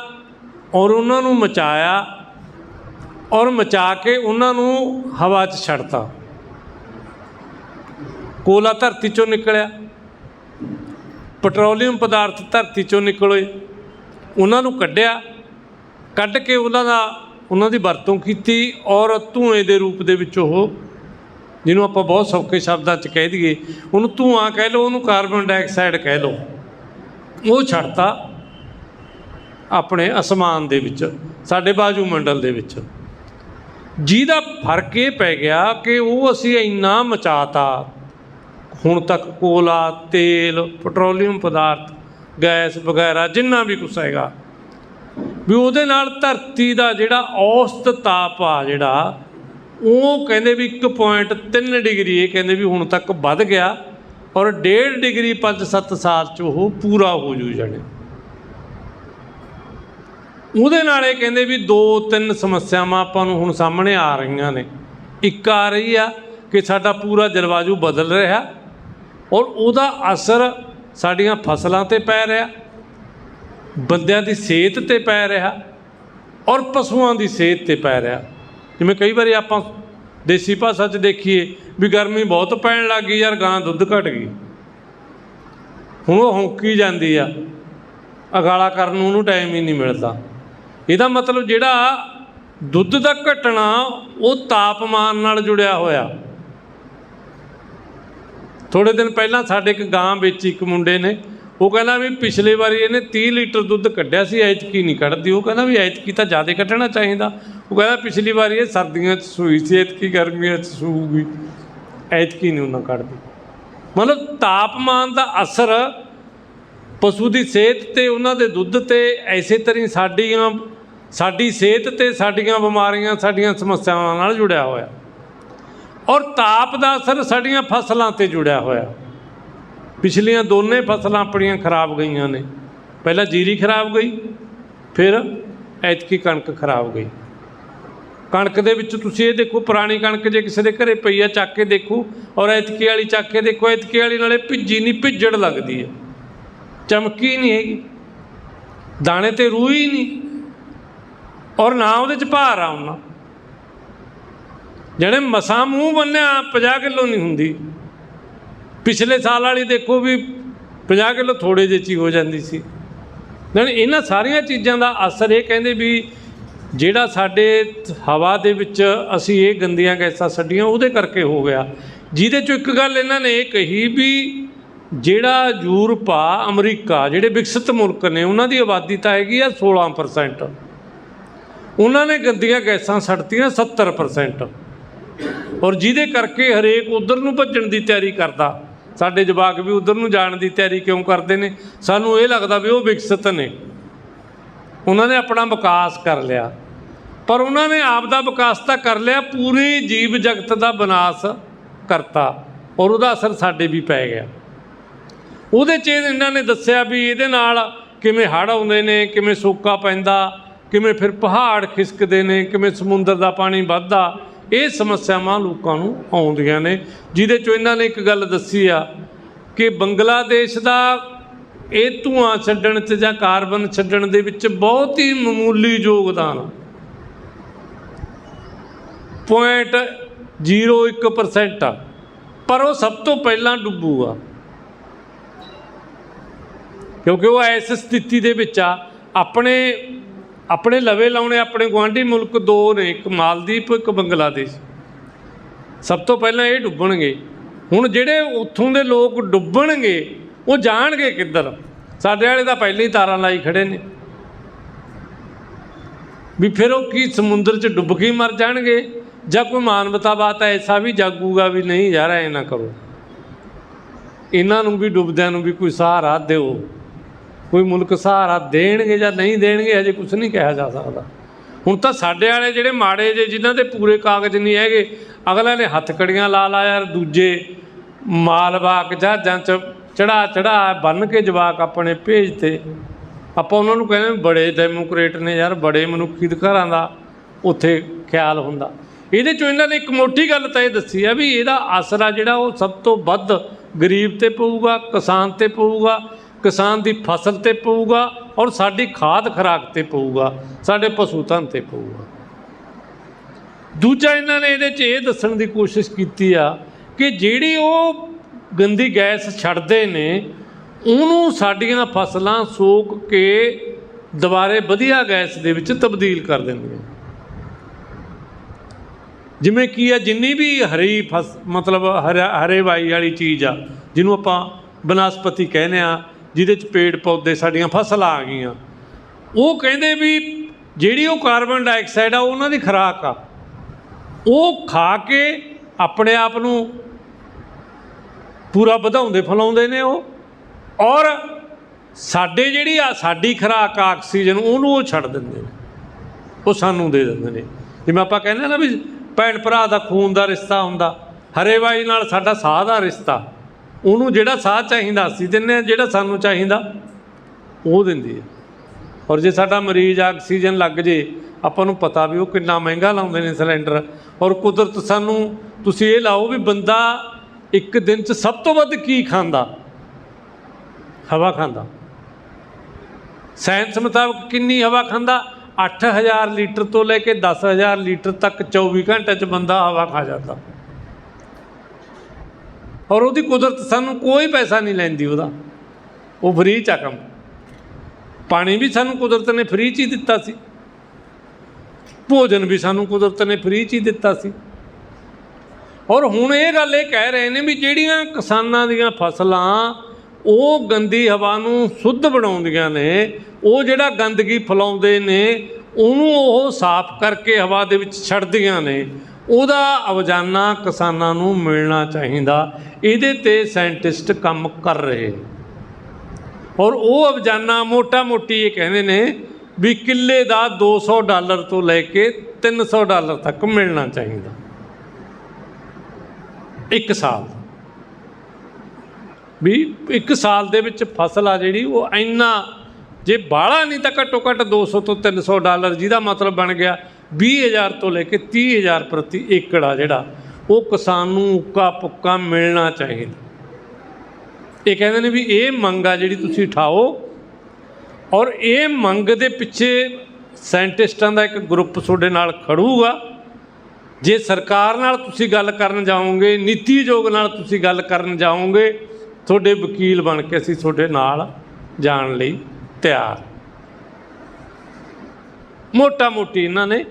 ਔਰ ਉਹਨਾਂ ਨੂੰ ਮਚਾਇਆ, ਔਰ ਮਚਾ ਕੇ ਉਹਨਾਂ ਨੂੰ ਹਵਾ 'ਚ ਛੱਡਤਾ। ਕੋਲਾ ਧਰਤੀ 'ਚੋਂ ਨਿਕਲਿਆ, ਪੈਟਰੋਲੀਅਮ ਪਦਾਰਥ ਧਰਤੀ 'ਚੋਂ ਨਿਕਲੇ, ਉਹਨਾਂ ਨੂੰ ਕੱਢਿਆ, ਕੱਢ ਕੇ ਉਹਨਾਂ ਦੀ ਵਰਤੋਂ ਕੀਤੀ ਔਰ ਧੂਏ ਦੇ ਰੂਪ ਦੇ ਵਿੱਚ ਉਹ, ਜਿਹਨੂੰ ਆਪਾਂ ਬਹੁਤ ਸੌਖੇ ਸ਼ਬਦਾਂ 'ਚ ਕਹਿ ਦਈਏ, ਉਹਨੂੰ ਧੂਆਂ ਕਹਿ ਲਓ, ਉਹਨੂੰ ਕਾਰਬਨ ਡਾਈਆਕਸਾਈਡ ਕਹਿ ਲਓ, ਉਹ ਛੱਡਤਾ ਆਪਣੇ ਅਸਮਾਨ ਦੇ ਵਿੱਚ, ਸਾਡੇ ਵਾਯੂਮੰਡਲ ਦੇ ਵਿੱਚ। ਜਿਹਦਾ ਫਰਕ ਇਹ ਪੈ ਗਿਆ ਕਿ ਉਹ ਅਸੀਂ ਇੰਨਾ ਮਚਾਤਾ ਹੁਣ ਤੱਕ, ਕੋਲਾ, ਤੇਲ, ਪੈਟਰੋਲੀਅਮ ਪਦਾਰਥ, ਗੈਸ ਵਗੈਰਾ ਜਿੰਨਾ ਵੀ ਕੁਛ ਹੈਗਾ, ਵੀ ਉਹਦੇ ਨਾਲ ਧਰਤੀ ਦਾ ਜਿਹੜਾ ਔਸਤ ਤਾਪ ਆ ਜਿਹੜਾ, ਉਹ ਕਹਿੰਦੇ ਵੀ 1.3 ਡਿਗਰੀ, ਇਹ ਕਹਿੰਦੇ ਵੀ ਹੁਣ ਤੱਕ ਵੱਧ ਗਿਆ ਔਰ 1.5 ਡਿਗਰੀ 5-7 ਸਾਲ 'ਚ ਉਹ ਪੂਰਾ ਹੋ ਜੂ ਜਾਣੇ। ਉਹਦੇ ਨਾਲ ਇਹ ਕਹਿੰਦੇ ਵੀ 2-3 ਸਮੱਸਿਆਵਾਂ ਆਪਾਂ ਨੂੰ ਹੁਣ ਸਾਹਮਣੇ ਆ ਰਹੀਆਂ ਨੇ। ਇੱਕ ਆ ਰਹੀ ਆ ਕਿ ਸਾਡਾ ਪੂਰਾ ਜਲਵਾਯੂ ਬਦਲ ਰਿਹਾ ਔਰ ਉਹਦਾ ਅਸਰ ਸਾਡੀਆਂ ਫਸਲਾਂ 'ਤੇ ਪੈ ਰਿਹਾ, ਬੰਦਿਆਂ ਦੀ ਸਿਹਤ 'ਤੇ ਪੈ ਰਿਹਾ ਔਰ ਪਸ਼ੂਆਂ ਦੀ ਸਿਹਤ 'ਤੇ ਪੈ ਰਿਹਾ। ਜਿਵੇਂ ਕਈ ਵਾਰੀ ਆਪਾਂ ਦੇਸੀ ਭਾਸ਼ਾ 'ਚ ਦੇਖੀਏ ਵੀ ਗਰਮੀ ਬਹੁਤ ਪੈਣ ਲੱਗ ਗਈ ਯਾਰ, ਗਾਂ ਦੁੱਧ ਘਟ ਗਈ, ਹੁਣ ਉਹ ਹੌਂਕੀ ਜਾਂਦੀ ਆ, ਅਗਾਲਾ ਕਰਨ ਨੂੰ ਉਹਨੂੰ ਟਾਈਮ ਹੀ ਨਹੀਂ ਮਿਲਦਾ। ਇਹਦਾ ਮਤਲਬ ਜਿਹੜਾ ਦੁੱਧ ਦਾ ਘਟਣਾ ਉਹ ਤਾਪਮਾਨ ਨਾਲ ਜੁੜਿਆ ਹੋਇਆ। ਥੋੜ੍ਹੇ ਦਿਨ ਪਹਿਲਾਂ ਸਾਡੇ ਇੱਕ ਗਾਂ ਵਿੱਚ ਇੱਕ ਮੁੰਡੇ ਨੇ, ਉਹ ਕਹਿੰਦਾ ਵੀ ਪਿਛਲੇ ਵਾਰੀ ਇਹਨੇ 30 ਲੀਟਰ ਦੁੱਧ ਕੱਢਿਆ ਸੀ, ਐਤਕੀ ਨਹੀਂ ਕੱਢਦੀ। ਉਹ ਕਹਿੰਦਾ ਵੀ ਐਤਕੀ ਤਾਂ ਜ਼ਿਆਦਾ ਕੱਢਣਾ ਚਾਹੀਦਾ। ਉਹ ਕਹਿੰਦਾ ਪਿਛਲੀ ਵਾਰੀ ਇਹ ਸਰਦੀਆਂ 'ਚ ਸੂਈ ਸੀ, ਐਤਕੀ ਗਰਮੀਆਂ 'ਚ ਸੂਊਗੀ, ਐਤਕੀ ਨਹੀਂ ਉਹਨਾਂ ਕੱਢਦੀ। ਮਤਲਬ ਤਾਪਮਾਨ ਦਾ ਅਸਰ ਪਸ਼ੂ ਦੀ ਸਿਹਤ 'ਤੇ, ਉਹਨਾਂ ਦੇ ਦੁੱਧ 'ਤੇ, ਐਸੇ ਤਰ੍ਹਾਂ ਸਾਡੀ ਸਿਹਤ 'ਤੇ, ਸਾਡੀਆਂ ਬਿਮਾਰੀਆਂ, ਸਾਡੀਆਂ ਸਮੱਸਿਆਵਾਂ ਨਾਲ ਜੁੜਿਆ ਹੋਇਆ। ਔਰ ਤਾਪ ਦਾ ਅਸਰ ਸਾਡੀਆਂ ਫਸਲਾਂ 'ਤੇ ਜੁੜਿਆ ਹੋਇਆ। ਪਿਛਲੀਆਂ ਦੋਨੇ ਫਸਲਾਂ ਆਪਣੀਆਂ ਖਰਾਬ ਗਈਆਂ ਨੇ। ਪਹਿਲਾਂ ਜੀਰੀ ਖਰਾਬ ਗਈ, ਫਿਰ ਐਤਕੀ ਕਣਕ ਖਰਾਬ ਗਈ। ਕਣਕ ਦੇ ਵਿੱਚ ਤੁਸੀਂ ਇਹ ਦੇਖੋ, ਪੁਰਾਣੀ ਕਣਕ ਜੇ ਕਿਸੇ ਦੇ ਘਰੇ ਪਈ ਆ ਚੱਕ ਕੇ ਦੇਖੋ, ਔਰ ਐਤਕੀ ਵਾਲੀ ਚੱਕ ਕੇ ਦੇਖੋ, ਐਤਕੀ ਵਾਲੀ ਨਾਲੇ ਭਿੱਜੀ ਨਹੀਂ, ਭਿੱਜੜ ਲੱਗਦੀ ਹੈ, ਚਮਕੀ ਨਹੀਂ ਹੈਗੀ, ਦਾਣੇ 'ਤੇ ਰੂਹ ਹੀ ਨਹੀਂ, ਔਰ ਨਾ ਉਹਦੇ 'ਚ ਭਾਰ ਆਉਣਾ। ਜਿਹੜੇ ਮਸਾਂ ਮੂੰਹ ਬੰਨਿਆ 50 ਕਿਲੋ ਨਹੀਂ ਹੁੰਦੀ। ਪਿਛਲੇ ਸਾਲ ਵਾਲੀ ਦੇਖੋ ਵੀ 50 ਕਿਲੋ ਥੋੜ੍ਹੇ ਜਿਹੇ 'ਚ ਹੀ ਹੋ ਜਾਂਦੀ ਸੀ। ਜਾਣੀ ਇਹਨਾਂ ਸਾਰੀਆਂ ਚੀਜ਼ਾਂ ਦਾ ਅਸਰ, ਇਹ ਕਹਿੰਦੇ ਵੀ ਜਿਹੜਾ ਸਾਡੇ ਹਵਾ ਦੇ ਵਿੱਚ ਅਸੀਂ ਇਹ ਗੰਦੀਆਂ ਗੈਸਾਂ ਛੱਡੀਆਂ, ਉਹਦੇ ਕਰਕੇ ਹੋ ਗਿਆ। ਜਿਹਦੇ 'ਚੋਂ ਇੱਕ ਗੱਲ ਇਹਨਾਂ ਨੇ ਇਹ ਕਹੀ ਵੀ ਜਿਹੜਾ ਯੂਰਪ ਆ, ਅਮਰੀਕਾ, ਜਿਹੜੇ ਵਿਕਸਿਤ ਮੁਲਕ ਨੇ, ਉਹਨਾਂ ਦੀ ਆਬਾਦੀ ਤਾਂ ਹੈਗੀ ਆ 16%, ਉਹਨਾਂ ਨੇ ਗੰਦੀਆਂ ਗੈਸਾਂ ਛੱਡਤੀਆਂ 70%, ਔਰ ਜਿਹਦੇ ਕਰਕੇ ਹਰੇਕ ਉੱਧਰ ਨੂੰ ਭੱਜਣ ਦੀ ਤਿਆਰੀ ਕਰਦਾ। ਸਾਡੇ ਜਵਾਕ ਵੀ ਉੱਧਰ ਨੂੰ ਜਾਣ ਦੀ ਤਿਆਰੀ ਕਿਉਂ ਕਰਦੇ ਨੇ? ਸਾਨੂੰ ਇਹ ਲੱਗਦਾ ਵੀ ਉਹ ਵਿਕਸਿਤ ਨੇ, ਉਹਨਾਂ ਨੇ ਆਪਣਾ ਵਿਕਾਸ ਕਰ ਲਿਆ, ਪਰ ਉਹਨਾਂ ਨੇ ਆਪ ਦਾ ਵਿਕਾਸ ਤਾਂ ਕਰ ਲਿਆ, ਪੂਰੀ ਜੀਵ ਜਗਤ ਦਾ ਵਿਨਾਸ਼ ਕਰਤਾ, ਔਰ ਉਹਦਾ ਅਸਰ ਸਾਡੇ ਵੀ ਪੈ ਗਿਆ। ਉਹਦੇ 'ਚ ਇਹਨਾਂ ਨੇ ਦੱਸਿਆ ਵੀ ਇਹਦੇ ਨਾਲ ਕਿਵੇਂ ਹੜ੍ਹ ਆਉਂਦੇ ਨੇ, ਕਿਵੇਂ ਸੋਕਾ ਪੈਂਦਾ, ਕਿਵੇਂ ਫਿਰ ਪਹਾੜ ਖਿਸਕਦੇ ਨੇ, ਕਿਵੇਂ ਸਮੁੰਦਰ ਦਾ ਪਾਣੀ ਵੱਧਦਾ। ਇਹ ਸਮੱਸਿਆਵਾਂ ਲੋਕਾਂ ਨੂੰ ਆਉਂਦੀਆਂ ਨੇ। ਜਿਹਦੇ 'ਚੋਂ ਇਹਨਾਂ ਨੇ ਇੱਕ ਗੱਲ ਦੱਸੀ ਆ ਕਿ ਬੰਗਲਾਦੇਸ਼ ਦਾ ਇਹ ਧੂਆਂ ਛੱਡਣ 'ਚ ਜਾਂ ਕਾਰਬਨ ਛੱਡਣ ਦੇ ਵਿੱਚ ਬਹੁਤ ਹੀ ਮਾਮੂਲੀ ਯੋਗਦਾਨ, 0.01% ਆ, ਪਰ ਉਹ ਸਭ ਤੋਂ ਪਹਿਲਾਂ ਡੁੱਬੂਗਾ, ਕਿਉਂਕਿ ਉਹ ਇਸ ਸਥਿਤੀ ਦੇ ਵਿੱਚ ਆ। ਆਪਣੇ ਲਵੇ ਲਾਉਣੇ ਆਪਣੇ ਗੁਆਂਢੀ ਮੁਲਕ 2 ਨੇ, ਇੱਕ ਮਾਲਦੀਪ, ਇੱਕ ਬੰਗਲਾਦੇਸ਼। ਸਭ ਤੋਂ ਪਹਿਲਾਂ ਇਹ ਡੁੱਬਣਗੇ। ਹੁਣ ਜਿਹੜੇ ਉੱਥੋਂ ਦੇ ਲੋਕ ਡੁੱਬਣਗੇ, ਉਹ ਜਾਣਗੇ ਕਿੱਧਰ? ਸਾਡੇ ਵਾਲੇ ਤਾਂ ਪਹਿਲਾਂ ਹੀ ਤਾਰਾਂ ਲਾਈ ਖੜੇ ਨੇ ਵੀ ਫਿਰ ਉਹ ਕੀ ਸਮੁੰਦਰ 'ਚ ਡੁੱਬ ਕੇ ਮਰ ਜਾਣਗੇ, ਜਾਂ ਕੋਈ ਮਾਨਵਤਾਵਾਦ ਐਸਾ ਵੀ ਜਾਗੂਗਾ ਵੀ ਨਹੀਂ ਯਾਰ ਐਂ ਨਾ ਕਰੋ, ਇਹਨਾਂ ਨੂੰ ਵੀ ਡੁੱਬਦਿਆਂ ਨੂੰ ਵੀ ਕੋਈ ਸਹਾਰਾ ਦਿਓ। ਕੋਈ ਮੁਲਕ ਸਹਾਰਾ ਦੇਣਗੇ ਜਾਂ ਨਹੀਂ ਦੇਣਗੇ, ਹਜੇ ਕੁਛ ਨਹੀਂ ਕਿਹਾ ਜਾ ਸਕਦਾ। ਹੁਣ ਤਾਂ ਸਾਡੇ ਵਾਲੇ ਜਿਹੜੇ ਮਾੜੇ ਜੇ, ਜਿਨ੍ਹਾਂ ਦੇ ਪੂਰੇ ਕਾਗਜ਼ ਨਹੀਂ ਹੈਗੇ, ਅਗਲੇ ਨੇ ਹੱਥਕੜੀਆਂ ਲਾ ਲਾ ਯਾਰ, ਦੂਜੇ ਮਾਲਵਾਕ ਜਹਾਜ਼ਾਂ 'ਚ ਚੜਾ ਬੰਨ੍ਹ ਕੇ ਜਵਾਕ ਆਪਣੇ ਭੇਜਤੇ। ਆਪਾਂ ਉਹਨਾਂ ਨੂੰ ਕਹਿੰਦੇ ਬੜੇ ਡੈਮੋਕਰੇਟ ਨੇ ਯਾਰ, ਬੜੇ ਮਨੁੱਖੀ ਅਧਿਕਾਰਾਂ ਦਾ ਉੱਥੇ ਖਿਆਲ ਹੁੰਦਾ। ਇਹਦੇ 'ਚੋਂ ਇਹਨਾਂ ਨੇ ਇੱਕ ਮੋਟੀ ਗੱਲ ਤਾਂ ਇਹ ਦੱਸੀ ਆ ਵੀ ਇਹਦਾ ਅਸਰ ਆ ਜਿਹੜਾ ਉਹ ਸਭ ਤੋਂ ਵੱਧ ਗਰੀਬ 'ਤੇ ਪਊਗਾ, ਕਿਸਾਨ 'ਤੇ ਪਊਗਾ, ਕਿਸਾਨ ਦੀ ਫਸਲ 'ਤੇ ਪਊਗਾ, ਔਰ ਸਾਡੀ ਖਾਦ ਖੁਰਾਕ 'ਤੇ ਪਊਗਾ, ਸਾਡੇ ਪਸ਼ੂ ਧਨ 'ਤੇ ਪਊਗਾ। ਦੂਜਾ ਇਹਨਾਂ ਨੇ ਇਹਦੇ 'ਚ ਇਹ ਦੱਸਣ ਦੀ ਕੋਸ਼ਿਸ਼ ਕੀਤੀ ਆ ਕਿ ਜਿਹੜੀ ਉਹ ਗੰਦੀ ਗੈਸ ਛੱਡਦੇ ਨੇ ਉਹਨੂੰ ਸਾਡੀਆਂ ਫਸਲਾਂ ਸੋਕ ਕੇ ਦੁਬਾਰੇ ਵਧੀਆ ਗੈਸ ਦੇ ਵਿੱਚ ਤਬਦੀਲ ਕਰ ਦਿੰਦੀਆਂ। ਜਿਵੇਂ ਕੀ ਆ, ਜਿੰਨੀ ਵੀ ਹਰੀ ਮਤਲਬ ਹਰੇਵਾਈ ਵਾਲੀ ਚੀਜ਼ ਆ, ਜਿਹਨੂੰ ਆਪਾਂ ਬਨਸਪਤੀ ਕਹਿੰਦੇ ਆ, ਜਿਹਦੇ 'ਚ ਪੇੜ ਪੌਦੇ ਸਾਡੀਆਂ ਫਸਲਾਂ ਆ ਗਈਆਂ, ਉਹ ਕਹਿੰਦੇ ਵੀ ਜਿਹੜੀ ਉਹ ਕਾਰਬਨ ਡਾਈਆਕਸਾਈਡ ਆ ਉਹਨਾਂ ਦੀ ਖੁਰਾਕ ਆ, ਉਹ ਖਾ ਕੇ ਆਪਣੇ ਆਪ ਨੂੰ ਪੂਰਾ ਵਧਾਉਂਦੇ ਫਲਾਉਂਦੇ ਨੇ ਉਹ, ਔਰ ਸਾਡੇ ਜਿਹੜੀ ਆ ਸਾਡੀ ਖੁਰਾਕ ਆ ਆਕਸੀਜਨ, ਉਹਨੂੰ ਉਹ ਛੱਡ ਦਿੰਦੇ ਨੇ, ਉਹ ਸਾਨੂੰ ਦੇ ਦਿੰਦੇ ਨੇ। ਜਿਵੇਂ ਆਪਾਂ ਕਹਿੰਦੇ ਨਾ ਵੀ ਭੈਣ ਭਰਾ ਦਾ ਖੂਨ ਦਾ ਰਿਸ਼ਤਾ ਹੁੰਦਾ, ਹਰੇਵਾਈ ਨਾਲ ਸਾਡਾ ਸਾਹ ਦਾ ਰਿਸ਼ਤਾ, ਉਹਨੂੰ ਜਿਹੜਾ ਸਾਹ ਚਾਹੀਦਾ ਅਸੀਂ ਦਿੰਦੇ ਹਾਂ, ਜਿਹੜਾ ਸਾਨੂੰ ਚਾਹੀਦਾ ਉਹ ਦਿੰਦੀ ਹੈ। ਔਰ ਜੇ ਸਾਡਾ ਮਰੀਜ਼ ਆਕਸੀਜਨ ਲੱਗ ਜੇ, ਆਪਾਂ ਨੂੰ ਪਤਾ ਵੀ ਉਹ ਕਿੰਨਾ ਮਹਿੰਗਾ ਲਾਉਂਦੇ ਨੇ ਸਿਲੰਡਰ, ਔਰ ਕੁਦਰਤ ਸਾਨੂੰ, ਤੁਸੀਂ ਇਹ ਲਾਓ ਵੀ ਬੰਦਾ ਇੱਕ ਦਿਨ 'ਚ ਸਭ ਤੋਂ ਵੱਧ ਕੀ ਖਾਂਦਾ? ਹਵਾ ਖਾਂਦਾ। ਸਾਇੰਸ ਮੁਤਾਬਕ ਕਿੰਨੀ ਹਵਾ ਖਾਂਦਾ? 8000 ਲੀਟਰ ਤੋਂ ਲੈ ਕੇ 10000 ਲੀਟਰ ਤੱਕ 24 ਘੰਟੇ 'ਚ ਬੰਦਾ ਹਵਾ ਖਾ ਜਾਂਦਾ। ਔਰ ਉਹਦੀ ਕੁਦਰਤ ਸਾਨੂੰ ਕੋਈ ਪੈਸਾ ਨਹੀਂ ਲੈਂਦੀ ਉਹਦਾ, ਉਹ ਫਰੀ 'ਚ ਆ ਕੰਮ। ਪਾਣੀ ਵੀ ਸਾਨੂੰ ਕੁਦਰਤ ਨੇ ਫਰੀ 'ਚ ਹੀ ਦਿੱਤਾ ਸੀ, ਭੋਜਨ ਵੀ ਸਾਨੂੰ ਕੁਦਰਤ ਨੇ ਫਰੀ 'ਚ ਹੀ ਦਿੱਤਾ ਸੀ। ਔਰ ਹੁਣ ਇਹ ਗੱਲ ਇਹ ਕਹਿ ਰਹੇ ਨੇ ਵੀ ਜਿਹੜੀਆਂ ਕਿਸਾਨਾਂ ਦੀਆਂ ਫਸਲਾਂ ਉਹ ਗੰਦੀ ਹਵਾ ਨੂੰ ਸ਼ੁੱਧ ਬਣਾਉਂਦੀਆਂ ਨੇ, ਉਹ ਜਿਹੜਾ ਗੰਦਗੀ ਫੈਲਾਉਂਦੇ ਨੇ ਉਹਨੂੰ ਉਹ ਸਾਫ਼ ਕਰਕੇ ਹਵਾ ਦੇ ਵਿੱਚ ਛੱਡਦੀਆਂ ਨੇ, ਉਹਦਾ ਅਵਜਾਨਾ ਕਿਸਾਨਾਂ ਨੂੰ ਮਿਲਣਾ ਚਾਹੀਦਾ। ਇਹਦੇ 'ਤੇ ਸਾਇੰਟਿਸਟ ਕੰਮ ਕਰ ਰਹੇ, ਔਰ ਉਹ ਅਵਜਾਨਾ ਮੋਟਾ ਮੋਟੀ ਇਹ ਕਹਿੰਦੇ ਨੇ ਵੀ ਕਿੱਲੇ ਦਾ $200 ਤੋਂ ਲੈ ਕੇ $300 ਤੱਕ ਮਿਲਣਾ ਚਾਹੀਦਾ ਇੱਕ ਸਾਲ। ਵੀ ਇੱਕ ਸਾਲ ਦੇ ਵਿੱਚ ਫਸਲ ਆ ਜਿਹੜੀ ਉਹ ਇੰਨਾ, ਜੇ ਬਾਹਲਾ ਨਹੀਂ ਤਾਂ ਘੱਟੋ ਘੱਟ $200 ਤੋਂ $300, ਜਿਹਦਾ ਮਤਲਬ ਬਣ ਗਿਆ 20000 ਤੋਂ ਲੈ ਕੇ 30000 ਪ੍ਰਤੀ ਏਕੜ ਆ ਜਿਹੜਾ ਉਹ ਕਿਸਾਨ ਨੂੰ ਉੱਕਾ ਪੁੱਕਾ ਮਿਲਣਾ ਚਾਹੀਦਾ। ਇਹ ਕਹਿੰਦੇ ਨੇ ਵੀ ਇਹ ਮੰਗ ਆ ਜਿਹੜੀ ਤੁਸੀਂ ਉਠਾਓ, ਔਰ ਇਹ ਮੰਗ ਦੇ ਪਿੱਛੇ ਸਾਇੰਟਿਸਟਾਂ ਦਾ ਇੱਕ ਗਰੁੱਪ ਤੁਹਾਡੇ ਨਾਲ ਖੜੂਗਾ। ਜੇ ਸਰਕਾਰ ਨਾਲ ਤੁਸੀਂ ਗੱਲ ਕਰਨ ਜਾਓਗੇ, ਨੀਤੀ ਆਯੋਗ ਨਾਲ ਤੁਸੀਂ ਗੱਲ ਕਰਨ ਜਾਓਗੇ, ਤੁਹਾਡੇ ਵਕੀਲ ਬਣ ਕੇ ਅਸੀਂ ਤੁਹਾਡੇ ਨਾਲ ਜਾਣ ਲਈ ਤਿਆਰ। ਮੋਟਾ ਮੋਟੀ ਇਹਨਾਂ ਨੇ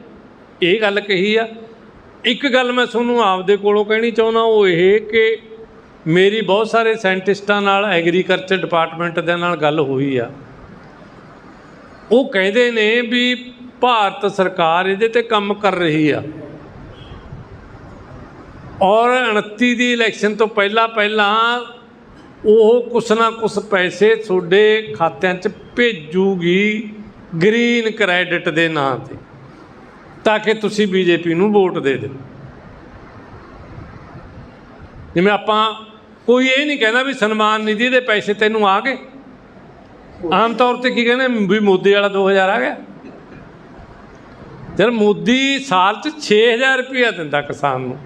ਇਹ ਗੱਲ ਕਹੀ ਆ। ਇੱਕ ਗੱਲ ਮੈਂ ਤੁਹਾਨੂੰ ਆਪਦੇ ਕੋਲੋਂ ਕਹਿਣੀ ਚਾਹੁੰਦਾ, ਉਹ ਇਹ ਕਿ ਮੇਰੀ ਬਹੁਤ ਸਾਰੇ ਸਾਇੰਟਿਸਟਾਂ ਨਾਲ, ਐਗਰੀਕਲਚਰ ਡਿਪਾਰਟਮੈਂਟ ਦੇ ਨਾਲ ਗੱਲ ਹੋਈ ਆ। ਉਹ ਕਹਿੰਦੇ ਨੇ ਵੀ ਭਾਰਤ ਸਰਕਾਰ ਇਹਦੇ 'ਤੇ ਕੰਮ ਕਰ ਰਹੀ ਆ, ਔਰ 29 ਦੀ ਇਲੈਕਸ਼ਨ ਤੋਂ ਪਹਿਲਾਂ ਉਹ ਕੁਛ ਨਾ ਕੁਛ ਪੈਸੇ ਤੁਹਾਡੇ ਖਾਤਿਆਂ 'ਚ ਭੇਜੂਗੀ ਗ੍ਰੀਨ ਕ੍ਰੈਡਿਟ ਦੇ ਨਾਂ 'ਤੇ, ਤਾਂ ਕਿ ਤੁਸੀਂ ਬੀਜੇਪੀ ਨੂੰ ਵੋਟ ਦੇ ਦਿਓ। ਜਿਵੇਂ ਆਪਾਂ ਕੋਈ ਇਹ ਨਹੀਂ ਕਹਿੰਦਾ ਵੀ ਸਨਮਾਨ ਨਿਧੀ ਦੇ ਪੈਸੇ ਤੈਨੂੰ ਆ ਗਏ। ਆਮ ਤੌਰ 'ਤੇ ਕੀ ਕਹਿੰਦੇ ਵੀ ਮੋਦੀ ਵਾਲਾ 2000 ਆ ਗਿਆ। ਜਦ ਮੋਦੀ ਸਾਲ 'ਚ 6000 ਰੁਪਇਆ ਦਿੰਦਾ ਕਿਸਾਨ ਨੂੰ,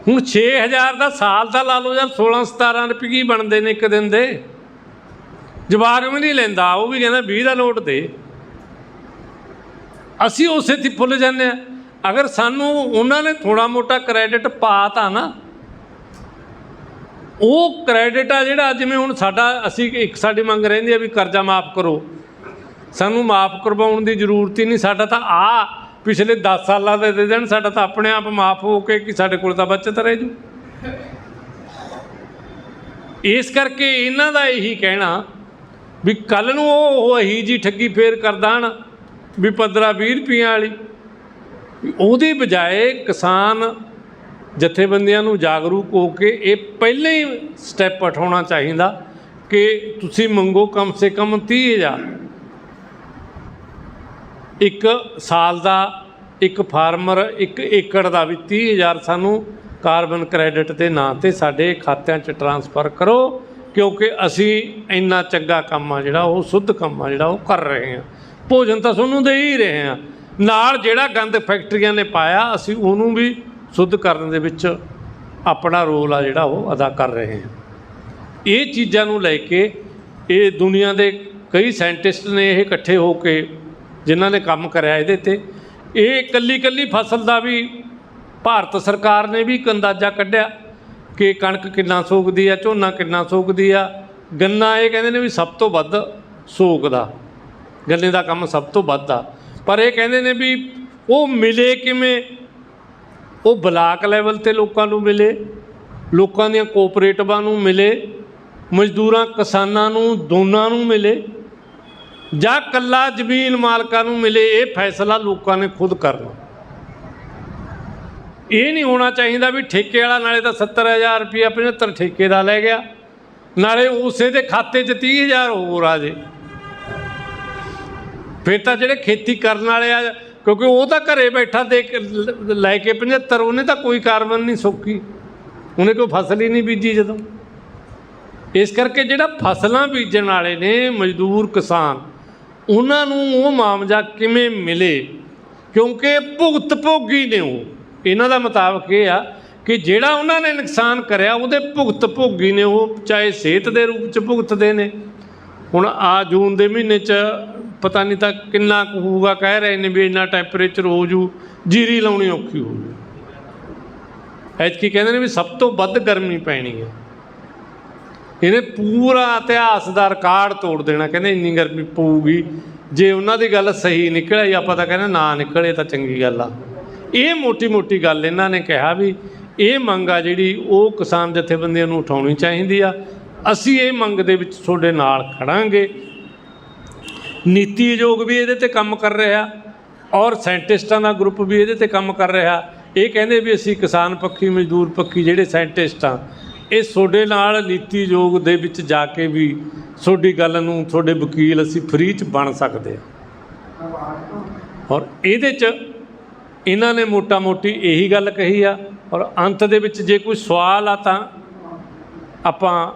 ਹੁਣ 6000 ਦਾ ਸਾਲ ਦਾ ਲਾ ਲਓ ਯਾਰ, 16-17 ਰੁਪਏ ਬਣਦੇ ਨੇ ਇੱਕ ਦਿਨ ਦੇ। ਜਵਾਕ ਵੀ ਨਹੀਂ ਲੈਂਦਾ, ਉਹ ਵੀ ਕਹਿੰਦਾ 20 ਦਾ ਨੋਟ ਦੇ। ਅਸੀਂ ਉਸੇ 'ਤੇ ਭੁੱਲ ਜਾਂਦੇ ਹਾਂ। ਅਗਰ ਸਾਨੂੰ ਉਹਨਾਂ ਨੇ ਥੋੜ੍ਹਾ ਮੋਟਾ ਕ੍ਰੈਡਿਟ ਪਾ ਤਾ ਨਾ, ਉਹ ਕ੍ਰੈਡਿਟ ਆ ਜਿਹੜਾ, ਜਿਵੇਂ ਹੁਣ ਅਸੀਂ ਇੱਕ ਸਾਡੀ ਮੰਗ ਰਹਿੰਦੀ ਆ ਵੀ ਕਰਜ਼ਾ ਮਾਫ਼ ਕਰੋ, ਸਾਨੂੰ ਮਾਫ਼ ਕਰਵਾਉਣ ਦੀ ਜ਼ਰੂਰਤ ਹੀ ਨਹੀਂ। ਸਾਡਾ ਤਾਂ ਪਿਛਲੇ 10 ਸਾਲਾਂ ਦੇ ਦੇ ਦੇਣ, ਸਾਡਾ ਤਾਂ ਆਪਣੇ ਆਪ ਮਾਫ਼ ਹੋ ਕੇ ਕਿ ਸਾਡੇ ਕੋਲ ਤਾਂ ਬੱਚਤ ਰਹਿ ਜੂ। ਇਸ ਕਰਕੇ ਇਹਨਾਂ ਦਾ ਇਹੀ ਕਹਿਣਾ ਵੀ ਕੱਲ੍ਹ ਨੂੰ ਉਹ ਇਹੀ ਜੀ ਠੱਗੀ ਫੇਰ ਕਰ ਦੇਣ ਵੀ 15-20 ਰੁਪਈਆਂ ਵਾਲੀ। ਉਹਦੀ ਬਜਾਏ ਕਿਸਾਨ ਜਥੇਬੰਦੀਆਂ ਨੂੰ ਜਾਗਰੂਕ ਹੋ ਕੇ ਇਹ ਪਹਿਲਾਂ ਹੀ ਸਟੈਪ ਉਠਾਉਣਾ ਚਾਹੀਦਾ ਕਿ ਤੁਸੀਂ ਮੰਗੋ ਕਮ ਸੇ ਕਮ 30,000 ਇੱਕ ਸਾਲ ਦਾ ਇੱਕ ਫਾਰਮਰ 1 ਏਕੜ ਦਾ ਵੀ 30,000 ਸਾਨੂੰ ਕਾਰਬਨ ਕ੍ਰੈਡਿਟ ਦੇ ਨਾਂ 'ਤੇ ਸਾਡੇ ਖਾਤਿਆਂ 'ਚ ਟਰਾਂਸਫਰ ਕਰੋ, ਕਿਉਂਕਿ ਅਸੀਂ ਇੰਨਾ ਚੰਗਾ ਕੰਮ ਆ ਜਿਹੜਾ ਉਹ ਸ਼ੁੱਧ ਕੰਮ ਆ ਜਿਹੜਾ ਉਹ ਕਰ ਰਹੇ ਹਾਂ। ਭੋਜਨ ਤਾਂ ਤੁਹਾਨੂੰ ਦੇ ਹੀ ਰਹੇ ਹਾਂ, ਨਾਲ ਜਿਹੜਾ ਗੰਦ ਫੈਕਟਰੀਆਂ ਨੇ ਪਾਇਆ ਅਸੀਂ ਉਹਨੂੰ ਵੀ ਸ਼ੁੱਧ ਕਰਨ ਦੇ ਵਿੱਚ ਆਪਣਾ ਰੋਲ ਆ ਜਿਹੜਾ ਉਹ ਅਦਾ ਕਰ ਰਹੇ ਹਾਂ। ਇਹ ਚੀਜ਼ਾਂ ਨੂੰ ਲੈ ਕੇ ਇਹ ਦੁਨੀਆ ਦੇ ਕਈ ਸਾਇੰਟਿਸਟ ਨੇ ਇਹ ਇਕੱਠੇ ਹੋ ਕੇ ਜਿਨ੍ਹਾਂ ਨੇ ਕੰਮ ਕਰਿਆ ਇਹਦੇ 'ਤੇ, ਇਹ ਇਕੱਲੀ ਫਸਲ ਦਾ ਵੀ ਭਾਰਤ ਸਰਕਾਰ ਨੇ ਵੀ ਇੱਕ ਅੰਦਾਜ਼ਾ ਕੱਢਿਆ ਕਿ ਕਣਕ ਕਿੰਨਾ ਸੋਕਦੀ ਆ, ਝੋਨਾ ਕਿੰਨਾ ਸੋਕਦੀ ਆ, ਗੰਨਾ ਇਹ ਕਹਿੰਦੇ ਨੇ ਵੀ ਸਭ ਤੋਂ ਵੱਧ ਸੋਕਦਾ, ਗੰਨੇ ਦਾ ਕੰਮ ਸਭ ਤੋਂ ਵੱਧ ਆ। ਪਰ ਇਹ ਕਹਿੰਦੇ ਨੇ ਵੀ ਉਹ ਮਿਲੇ ਕਿਵੇਂ, ਉਹ ਬਲਾਕ ਲੈਵਲ 'ਤੇ ਲੋਕਾਂ ਨੂੰ ਮਿਲੇ, ਲੋਕਾਂ ਦੀਆਂ ਕੋਆਪਰੇਟਿਵਾਂ ਨੂੰ ਮਿਲੇ, ਮਜ਼ਦੂਰਾਂ ਕਿਸਾਨਾਂ ਨੂੰ ਦੋਨਾਂ ਨੂੰ ਮਿਲੇ, ਜਾਂ ਇਕੱਲਾ ਜ਼ਮੀਨ ਮਾਲਕਾਂ ਨੂੰ ਮਿਲੇ। ਇਹ ਫੈਸਲਾ ਲੋਕਾਂ ਨੇ ਖੁਦ ਕਰਨਾ। ਇਹ ਨਹੀਂ ਹੋਣਾ ਚਾਹੀਦਾ ਵੀ ਠੇਕੇ ਵਾਲਾ ਨਾਲੇ ਤਾਂ 70,000 ਰੁਪਇਆ 75 ਠੇਕੇ ਦਾ ਲੈ ਗਿਆ, ਨਾਲੇ ਉਸੇ ਦੇ ਖਾਤੇ 'ਚ 30,000 ਹੋਰ ਆ ਜੇ। ਫਿਰ ਤਾਂ ਜਿਹੜੇ ਖੇਤੀ ਕਰਨ ਵਾਲੇ ਆ, ਕਿਉਂਕਿ ਉਹ ਤਾਂ ਘਰੇ ਬੈਠਾ ਦੇ ਲੈ ਕੇ 75, ਉਹਨੇ ਤਾਂ ਕੋਈ ਕਾਰਬਨ ਨਹੀਂ ਸੋਕੀ, ਉਹਨੇ ਕੋਈ ਫਸਲ ਹੀ ਨਹੀਂ ਬੀਜੀ ਜਦੋਂ। ਇਸ ਕਰਕੇ ਜਿਹੜਾ ਫਸਲਾਂ ਬੀਜਣ ਵਾਲੇ ਨੇ ਮਜ਼ਦੂਰ ਕਿਸਾਨ, ਉਹਨਾਂ ਨੂੰ ਉਹ ਮੁਆਵਜ਼ਾ ਕਿਵੇਂ ਮਿਲੇ, ਕਿਉਂਕਿ ਭੁਗਤ ਭੋਗੀ ਨੇ ਉਹ। ਇਹਨਾਂ ਦਾ ਮੁਤਾਬਕ ਇਹ ਆ ਕਿ ਜਿਹੜਾ ਉਹਨਾਂ ਨੇ ਨੁਕਸਾਨ ਕਰਿਆ ਉਹਦੇ ਭੁਗਤ ਭੋਗੀ ਨੇ ਉਹ, ਚਾਹੇ ਸਿਹਤ ਦੇ ਰੂਪ 'ਚ ਭੁਗਤਦੇ ਨੇ। ਹੁਣ ਆ ਜੂਨ ਦੇ ਮਹੀਨੇ 'ਚ ਪਤਾ ਨਹੀਂ ਤਾਂ ਕਿੰਨਾ ਕੁ ਹੋਊਗਾ, ਕਹਿ ਰਹੇ ਨੇ ਵੀ ਇੰਨਾ ਟੈਂਪਰੇਚਰ ਹੋ ਜੂ, ਜੀਰੀ ਲਾਉਣੀ ਔਖੀ ਹੋ ਜੂ। ਐਤਕੀ ਕਹਿੰਦੇ ਨੇ ਵੀ ਸਭ ਤੋਂ ਵੱਧ ਗਰਮੀ ਪੈਣੀ ਹੈ। ਇਹਨੇ ਪੂਰਾ ਇਤਿਹਾਸ ਦਾ ਰਿਕਾਰਡ ਤੋੜ ਦੇਣਾ, ਕਹਿੰਦੇ ਇੰਨੀ ਗਰਮੀ ਪਊਗੀ। ਜੇ ਉਹਨਾਂ ਦੀ ਗੱਲ ਸਹੀ ਨਿਕਲੇ, ਆਪਾਂ ਤਾਂ ਕਹਿੰਦੇ ਨਾ ਨਿਕਲੇ ਤਾਂ ਚੰਗੀ ਗੱਲ ਆ। ਇਹ ਮੋਟੀ ਗੱਲ ਇਹਨਾਂ ਨੇ ਕਿਹਾ ਵੀ ਇਹ ਮੰਗ ਆ ਜਿਹੜੀ ਉਹ ਕਿਸਾਨ ਜਥੇਬੰਦੀਆਂ ਨੂੰ ਉਠਾਉਣੀ ਚਾਹੀਦੀ ਆ। ਅਸੀਂ ਇਹ ਮੰਗ ਦੇ ਵਿੱਚ ਤੁਹਾਡੇ ਨਾਲ ਖੜਾਂਗੇ। ਨੀਤੀ ਆਯੋਗ ਵੀ ਇਹਦੇ 'ਤੇ ਕੰਮ ਕਰ ਰਿਹਾ, ਔਰ ਸਾਇੰਟਿਸਟਾਂ ਦਾ ਗਰੁੱਪ ਵੀ ਇਹਦੇ 'ਤੇ ਕੰਮ ਕਰ ਰਿਹਾ। ਇਹ ਕਹਿੰਦੇ ਵੀ ਅਸੀਂ ਕਿਸਾਨ ਪੱਖੀ ਮਜ਼ਦੂਰ ਪੱਖੀ ਜਿਹੜੇ ਸਾਇੰਟਿਸਟ ਆ, ਇਹ ਤੁਹਾਡੇ ਨਾਲ ਨੀਤੀ ਆਯੋਗ ਦੇ ਵਿੱਚ ਜਾ ਕੇ ਵੀ ਤੁਹਾਡੀ ਗੱਲ ਨੂੰ, ਤੁਹਾਡੇ ਵਕੀਲ ਅਸੀਂ ਫ੍ਰੀ 'ਚ ਬਣ ਸਕਦੇ ਹਾਂ। ਔਰ ਇਹਦੇ 'ਚ ਇਹਨਾਂ ਨੇ ਮੋਟੀ ਇਹੀ ਗੱਲ ਕਹੀ ਆ। ਔਰ ਅੰਤ ਦੇ ਵਿੱਚ ਜੇ ਕੋਈ ਸਵਾਲ ਆ ਤਾਂ ਆਪਾਂ